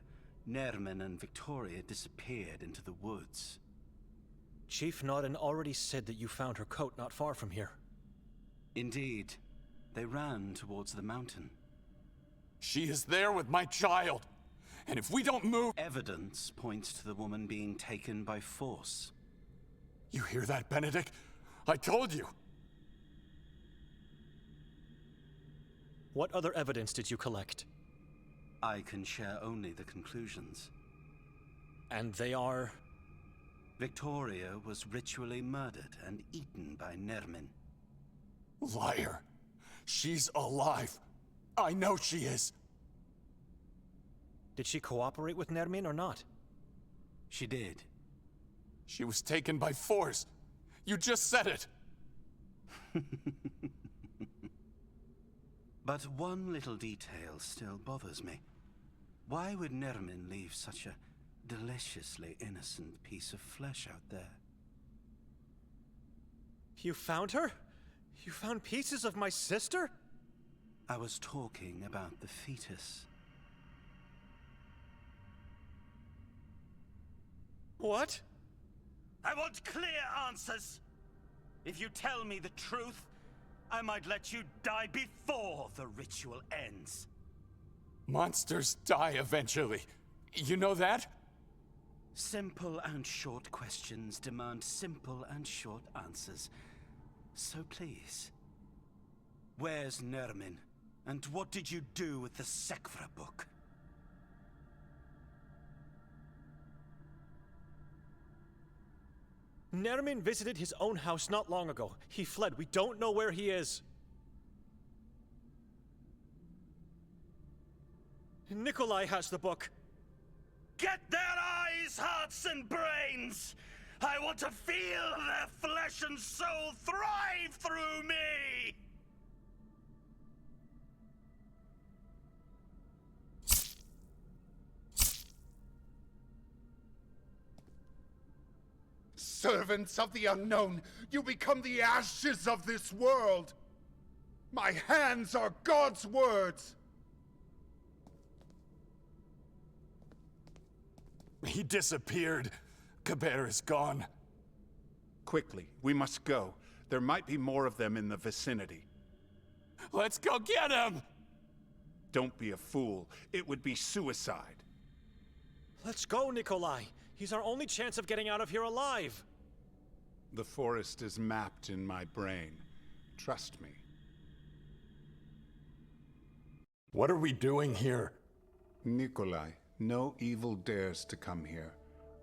Nerman and Victoria disappeared into the woods. Chief Nodden already said that you found her coat not far from here. Indeed. They ran towards the mountain. She is there with my child. And if we don't move... Evidence points to the woman being taken by force. You hear that, Benedict? I told you. What other evidence did you collect? I can share only the conclusions. And they are? Victoria was ritually murdered and eaten by Nermin. Liar. She's alive. I know she is. Did she cooperate with Nermin or not? She did. She was taken by force. You just said it. But one little detail still bothers me. Why would Nermin leave such a deliciously innocent piece of flesh out there? You found her? You found pieces of my sister? I was talking about the fetus. What? I want clear answers. If you tell me the truth, I might let you die before the ritual ends. Monsters die eventually. You know that? Simple and short questions demand simple and short answers. So please, where's Nermin? And what did you do with the Sekvra book? Nermin visited his own house not long ago. He fled. We don't know where he is. Nikolai has the book. Get their eyes, hearts, and brains! I want to feel their flesh and soul thrive through me! Servants of the unknown, you become the ashes of this world. My hands are God's words. He disappeared. Kabir is gone. Quickly, we must go. There might be more of them in the vicinity. Let's go get him! Don't be a fool. It would be suicide. Let's go, Nikolai. He's our only chance of getting out of here alive. The forest is mapped in my brain. Trust me. What are we doing here? Nikolai, no evil dares to come here.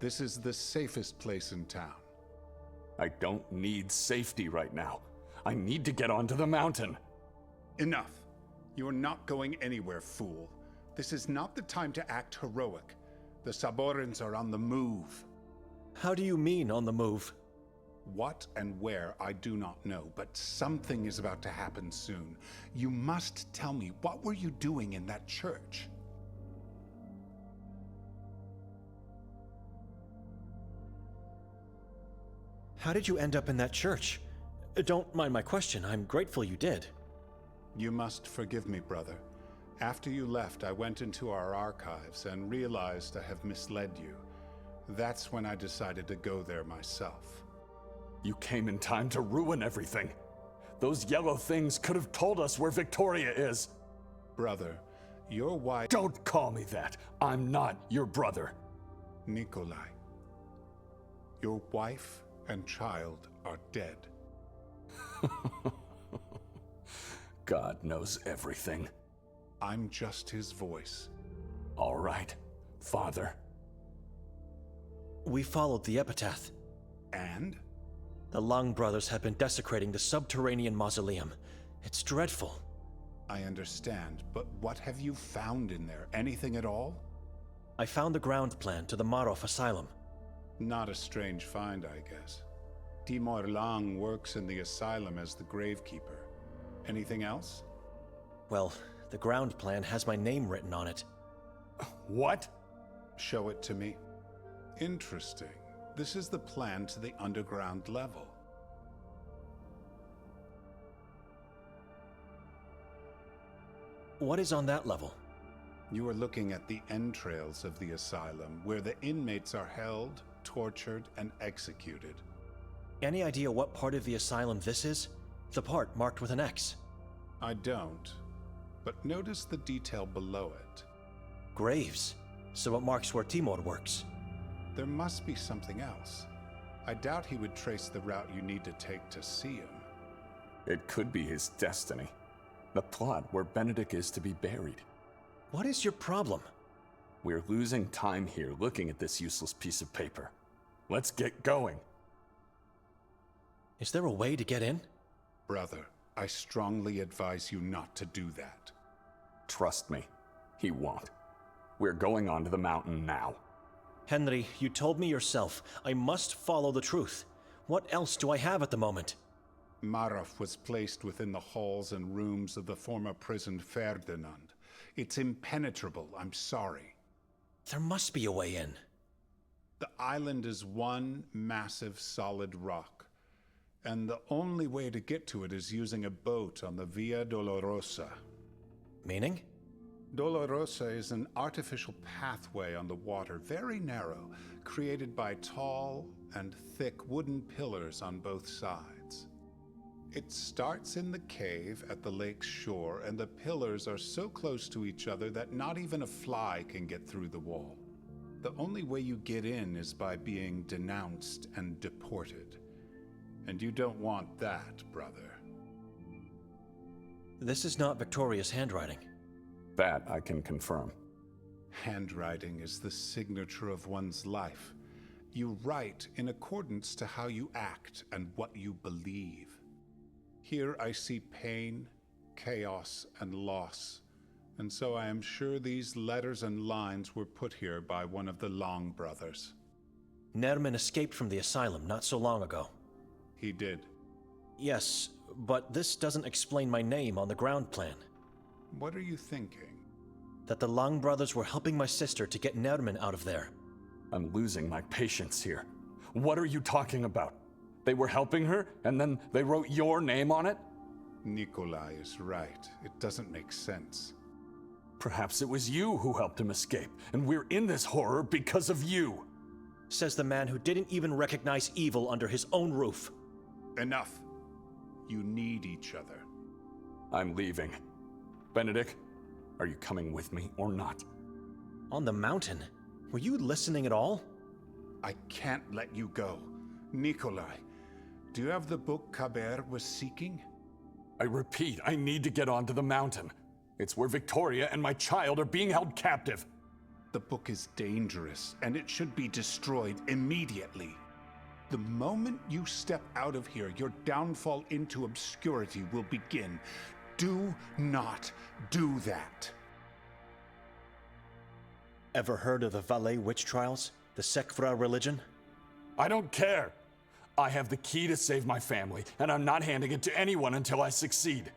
This is the safest place in town. I don't need safety right now. I need to get onto the mountain. Enough. You are not going anywhere, fool. This is not the time to act heroic. The Saborans are on the move. How do you mean, on the move? What and where, I do not know, but something is about to happen soon. You must tell me, what were you doing in that church? How did you end up in that church? Don't mind my question. I'm grateful you did. You must forgive me, brother. After you left, I went into our archives and realized I have misled you. That's when I decided to go there myself. You came in time to ruin everything. Those yellow things could have told us where Victoria is. Brother, your wife... Don't call me that. I'm not your brother. Nikolai, your wife and child are dead. God knows everything. I'm just his voice. All right, Father. We followed the epitaph. And? The Lung brothers have been desecrating the subterranean mausoleum. It's dreadful. I understand, but what have you found in there? Anything at all? I found the ground plan to the Marov asylum. Not a strange find, I guess. Timur Lang works in the asylum as the gravekeeper. Anything else? Well, the ground plan has my name written on it. What? Show it to me. Interesting. This is the plan to the underground level. What is on that level? You are looking at the entrails of the asylum, where the inmates are held, tortured, and executed. Any idea what part of the asylum this is? The part marked with an X. I don't, but notice the detail below it. Graves. So it marks where Timur works. There must be something else. I doubt he would trace the route you need to take to see him. It could be his destiny. The plot where Benedict is to be buried. What is your problem? We're losing time here looking at this useless piece of paper. Let's get going. Is there a way to get in? Brother, I strongly advise you not to do that. Trust me, he won't. We're going onto the mountain now. Henry, you told me yourself, I must follow the truth. What else do I have at the moment? Marov was placed within the halls and rooms of the former prison Ferdinand. It's impenetrable, I'm sorry. There must be a way in. The island is one massive solid rock, and the only way to get to it is using a boat on the Via Dolorosa. Meaning? Dolorosa is an artificial pathway on the water, very narrow, created by tall and thick wooden pillars on both sides. It starts in the cave at the lake's shore, and the pillars are so close to each other that not even a fly can get through the wall. The only way you get in is by being denounced and deported. And you don't want that, brother. This is not Victoria's handwriting. That I can confirm. Handwriting is the signature of one's life. You write in accordance to how you act and what you believe. Here I see pain, chaos, and loss, and so I am sure these letters and lines were put here by one of the Long brothers. Nerman escaped from the asylum not so long ago. He did. Yes, but this doesn't explain my name on the ground plan. What are you thinking? That the Long brothers were helping my sister to get Nerman out of there. I'm losing my patience here. What are you talking about? They were helping her, and then they wrote your name on it? Nikolai is right. It doesn't make sense. Perhaps it was you who helped him escape, and we're in this horror because of you. Says the man who didn't even recognize evil under his own roof. Enough. You need each other. I'm leaving. Benedict, are you coming with me or not? On the mountain? Were you listening at all? I can't let you go. Nikolai, do you have the book Kaber was seeking? I repeat, I need to get onto the mountain. It's where Victoria and my child are being held captive. The book is dangerous, and it should be destroyed immediately. The moment you step out of here, your downfall into obscurity will begin. Do not do that. Ever heard of the Valais witch trials? The Sekvra religion? I don't care. I have the key to save my family, and I'm not handing it to anyone until I succeed.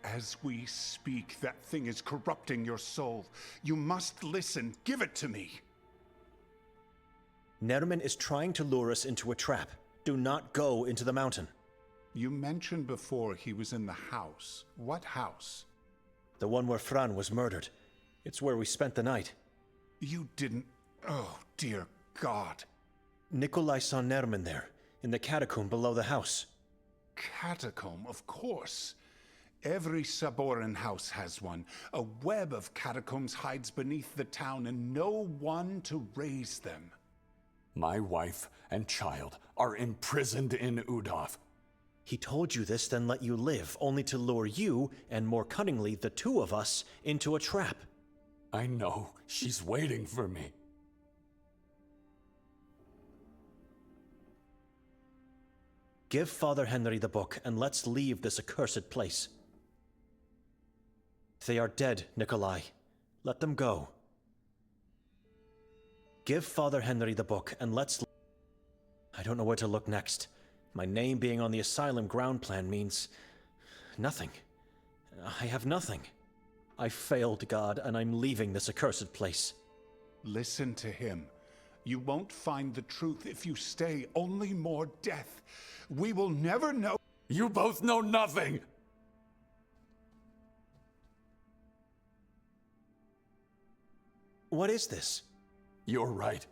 As we speak, that thing is corrupting your soul. You must listen. Give it to me. Nerman is trying to lure us into a trap. Do not go into the mountain. You mentioned before he was in the house. What house? The one where Fran was murdered. It's where we spent the night. You didn't... Oh, dear God. Nikolai saw Nerman there, in the catacomb below the house. Catacomb, of course. Every Saboran house has one. A web of catacombs hides beneath the town, and no one to raise them. My wife and child are imprisoned in Udov. He told you this, then let you live, only to lure you, and more cunningly, the two of us, into a trap. I know. She's waiting for me. Give Father Henry the book, and let's leave this accursed place. They are dead, Nikolai. Let them go. Give Father Henry the book, and let's... I don't know where to look next. My name being on the asylum ground plan means... nothing. I have nothing. I failed, God, and I'm leaving this accursed place. Listen to him. You won't find the truth if you stay. Only more death. We will never know... You both know nothing! What is this? You're right.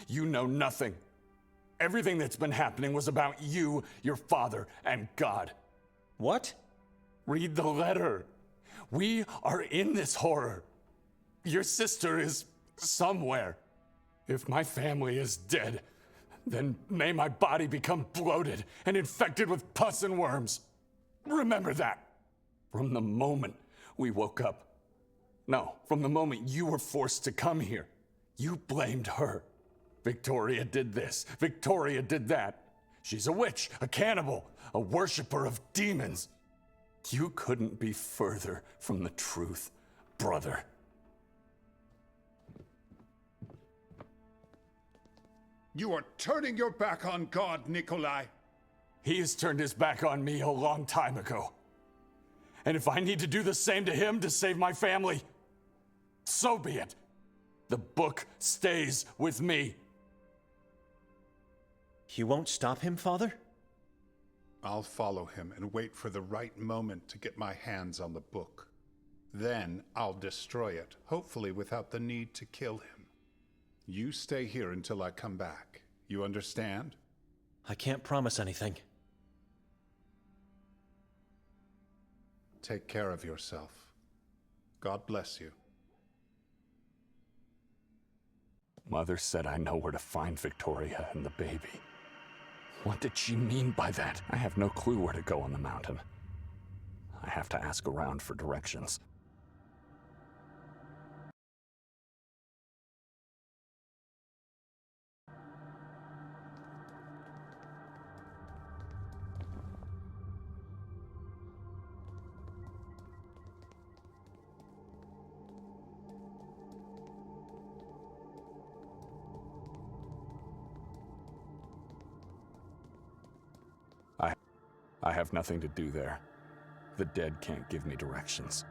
You know nothing. Everything that's been happening was about you, your father, and God. What? Read the letter. We are in this horror. Your sister is somewhere. If my family is dead, then may my body become bloated and infected with pus and worms. Remember that. From the moment we woke up. No, from the moment you were forced to come here, you blamed her. Victoria did this. Victoria did that. She's a witch, a cannibal, a worshiper of demons. You couldn't be further from the truth, brother. You are turning your back on God, Nikolai. He has turned his back on me a long time ago. And if I need to do the same to him to save my family, so be it. The book stays with me. You won't stop him, Father? I'll follow him and wait for the right moment to get my hands on the book. Then I'll destroy it, hopefully without the need to kill him. You stay here until I come back. You understand? I can't promise anything. Take care of yourself. God bless you. Mother said I know where to find Victoria and the baby. What did she mean by that? I have no clue where to go on the mountain. I have to ask around for directions. I have nothing to do there. The dead can't give me directions.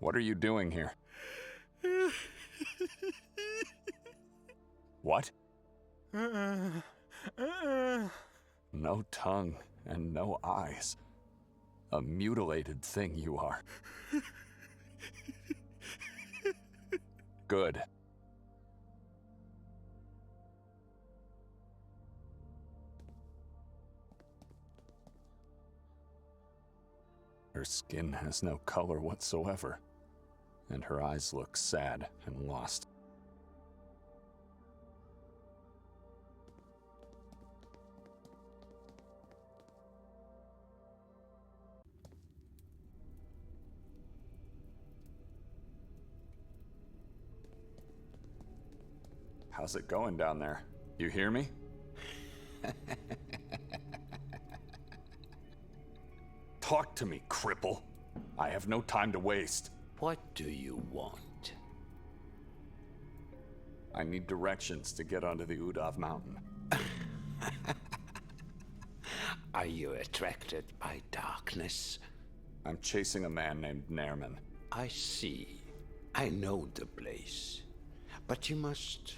What are you doing here? What? No tongue and no eyes. A mutilated thing you are. Good. Her skin has no color whatsoever, and her eyes look sad and lost. How's it going down there? You hear me? Talk to me, cripple. I have no time to waste. What do you want? I need directions to get onto the Udav mountain. Are you attracted by darkness? I'm chasing a man named Nerman. I see. I know the place. But you must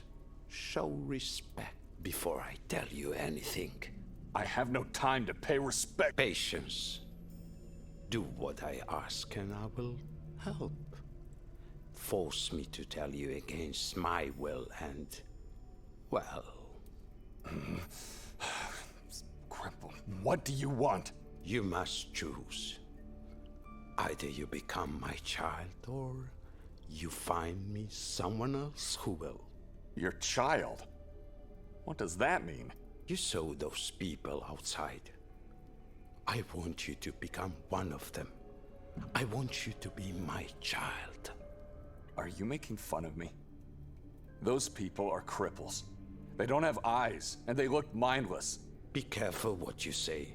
show respect before I tell you anything. I have no time to pay respect. Patience. Do what I ask and I will help. Force me to tell you against my will and, well... Cripple, what do you want? You must choose. Either you become my child or you find me someone else who will. Your child? What does that mean? You saw those people outside. I want you to become one of them. I want you to be my child. Are you making fun of me? Those people are cripples. They don't have eyes, and they look mindless. Be careful what you say.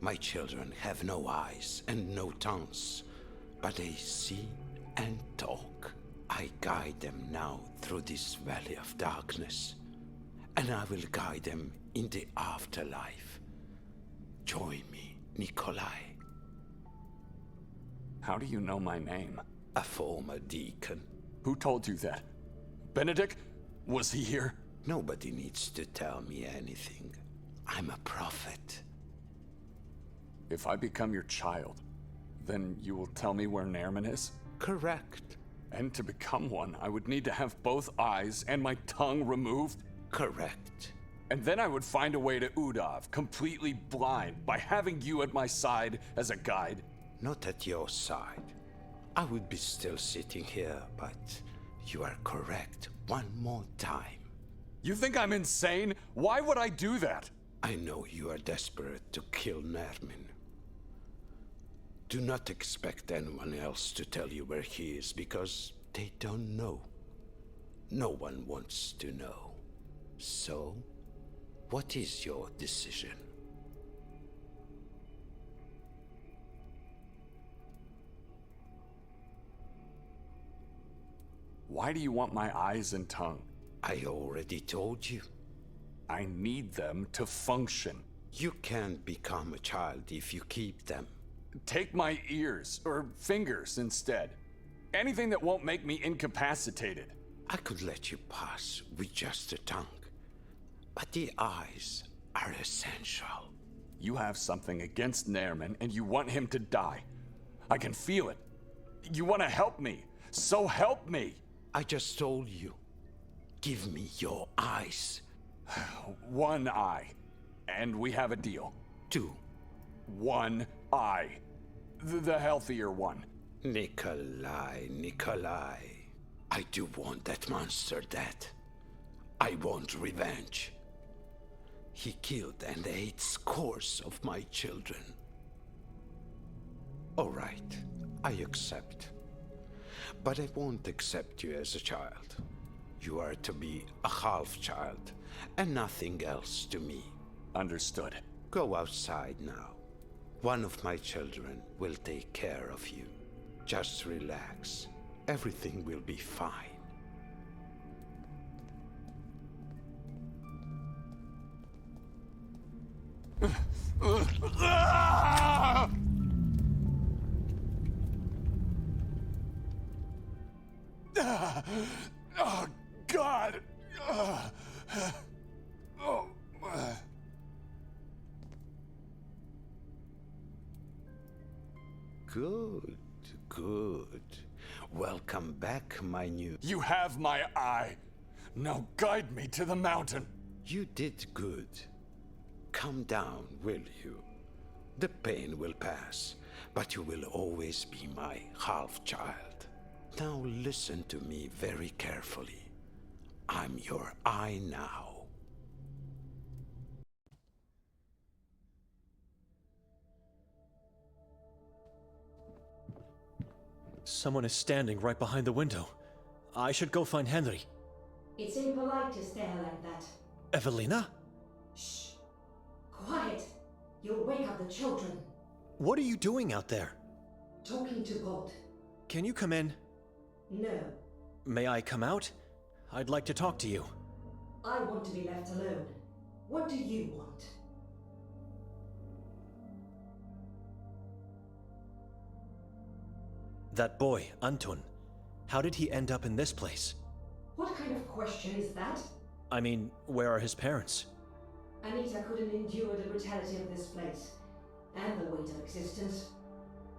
My children have no eyes and no tongues, but they see and talk. I guide them now through this valley of darkness, and I will guide them in the afterlife. Join me, Nikolai. How do you know my name? A former deacon. Who told you that? Benedict? Was he here? Nobody needs to tell me anything. I'm a prophet. If I become your child, then you will tell me where Nerman is? Correct. And to become one, I would need to have both eyes and my tongue removed? Correct. And then I would find a way to Udav, completely blind, by having you at my side as a guide? Not at your side. I would be still sitting here, but you are correct one more time. You think I'm insane? Why would I do that? I know you are desperate to kill Nerman. Do not expect anyone else to tell you where he is, because they don't know. No one wants to know. So, what is your decision? Why do you want my eyes and tongue? I already told you. I need them to function. You can't become a child if you keep them. Take my ears, or fingers instead. Anything that won't make me incapacitated. I could let you pass with just a tongue, but the eyes are essential. You have something against Nerman, and you want him to die. I can feel it. You want to help me, so help me! I just told you. Give me your eyes. One eye, and we have a deal. 2. One eye. The healthier one. Nikolai. I do want that monster dead. I want revenge. He killed and ate scores of my children. All right, I accept. But I won't accept you as a child. You are to be a half-child, and nothing else to me. Understood. Go outside now. One of my children will take care of you. Just relax. Everything will be fine. Oh, God! Oh. Good, good. Welcome back, my new... You have my eye. Now guide me to the mountain. You did good. Calm down, will you? The pain will pass, but you will always be my half-child. Now listen to me very carefully. I'm your eye now. Someone is standing right behind the window. I should go find Henry. It's impolite to stare like that. Evelina? Shh. Quiet. You'll wake up the children. What are you doing out there? Talking to God. Can you come in? No. May I come out? I'd like to talk to you. I want to be left alone. What do you want? That boy, Anton. How did he end up in this place? What kind of question is that? I mean, where are his parents? Anita couldn't endure the brutality of this place, and the weight of existence.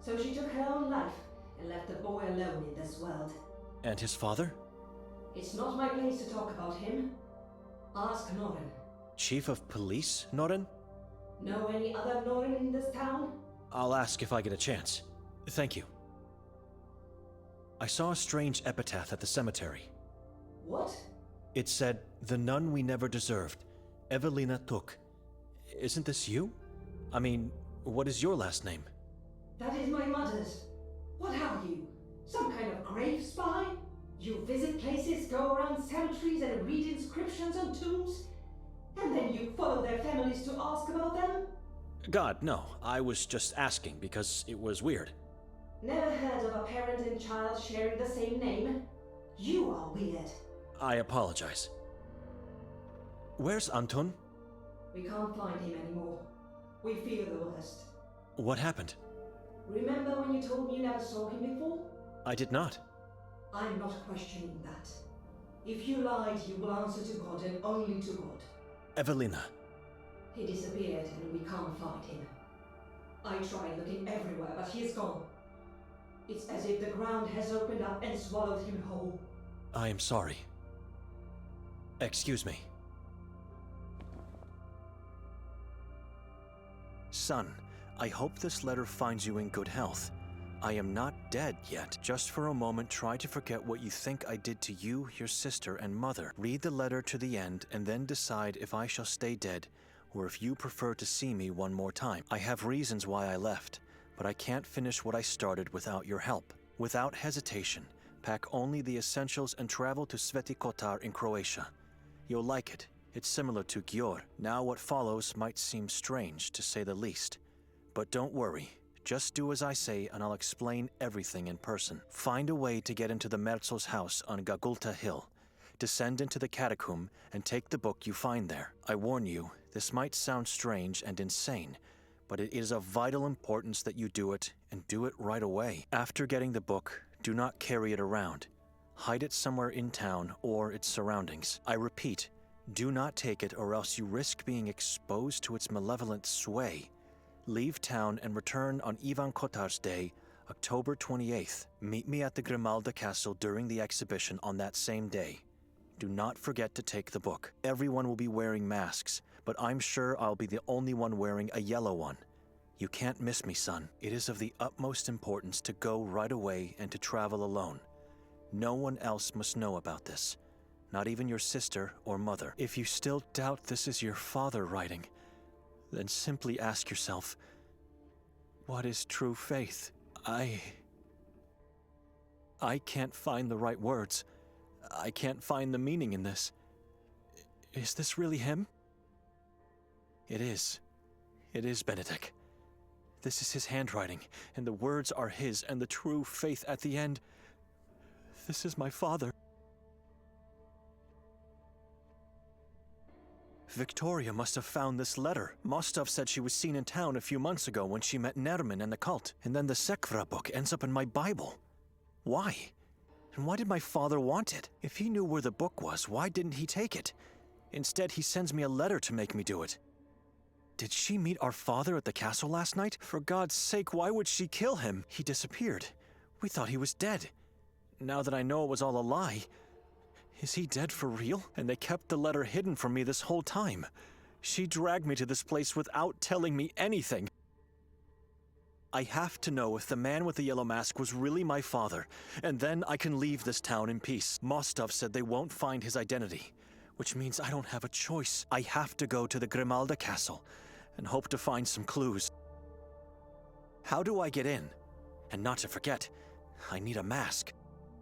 So she took her own life, and left the boy alone in this world. And his father? It's not my place to talk about him. Ask Noren. Chief of Police, Noren? Know any other Noren in this town? I'll ask if I get a chance. Thank you. I saw a strange epitaph at the cemetery. What? It said, "The nun we never deserved, Evelina took." Isn't this you? I mean, what is your last name? That is my mother's. What are you? Some kind of grave spy? You visit places, go around cemeteries and read inscriptions on tombs? And then you follow their families to ask about them? God, no. I was just asking because it was weird. Never heard of a parent and child sharing the same name? You are weird. I apologize. Where's Anton? We can't find him anymore. We fear the worst. What happened? Remember when you told me you never saw him before? I did not. I'm not questioning that. If you lied, you will answer to God and only to God. Evelina. He disappeared and we can't find him. I tried looking everywhere, but he is gone. It's as if the ground has opened up and swallowed him whole. I am sorry. Excuse me. Son, I hope this letter finds you in good health. I am not dead yet. Just for a moment, try to forget what you think I did to you, your sister, and mother. Read the letter to the end and then decide if I shall stay dead or if you prefer to see me one more time. I have reasons why I left, but I can't finish what I started without your help. Without hesitation, pack only the essentials and travel to Sveti Kotar in Croatia. You'll like it. It's similar to Gjor. Now what follows might seem strange, to say the least. But don't worry. Just do as I say and I'll explain everything in person. Find a way to get into the Merzel's house on Gagulta Hill. Descend into the catacomb and take the book you find there. I warn you, this might sound strange and insane, but it is of vital importance that you do it, and do it right away. After getting the book, do not carry it around. Hide it somewhere in town or its surroundings. I repeat, do not take it or else you risk being exposed to its malevolent sway. Leave town and return on Ivan Kotar's Day, October 28th. Meet me at the Grimalda Castle during the exhibition on that same day. Do not forget to take the book. Everyone will be wearing masks, but I'm sure I'll be the only one wearing a yellow one. You can't miss me, son. It is of the utmost importance to go right away and to travel alone. No one else must know about this, not even your sister or mother. If you still doubt this is your father writing, then simply ask yourself, what is true faith? I can't find the right words. I can't find the meaning in this. Is this really him? It is. It is Benedict. This is his handwriting, and the words are his, and the true faith at the end. This is my father. Victoria must have found this letter. Mostov said she was seen in town a few months ago when she met Nerman and the cult. And then the Sekvra book ends up in my Bible. Why? And why did my father want it? If he knew where the book was, why didn't he take it? Instead, he sends me a letter to make me do it. Did she meet our father at the castle last night? For God's sake, why would she kill him? He disappeared. We thought he was dead. Now that I know it was all a lie, is he dead for real? And they kept the letter hidden from me this whole time. She dragged me to this place without telling me anything. I have to know if the man with the yellow mask was really my father, and then I can leave this town in peace. Mostov said they won't find his identity, which means I don't have a choice. I have to go to the Grimalda Castle and hope to find some clues. How do I get in? And not to forget, I need a mask.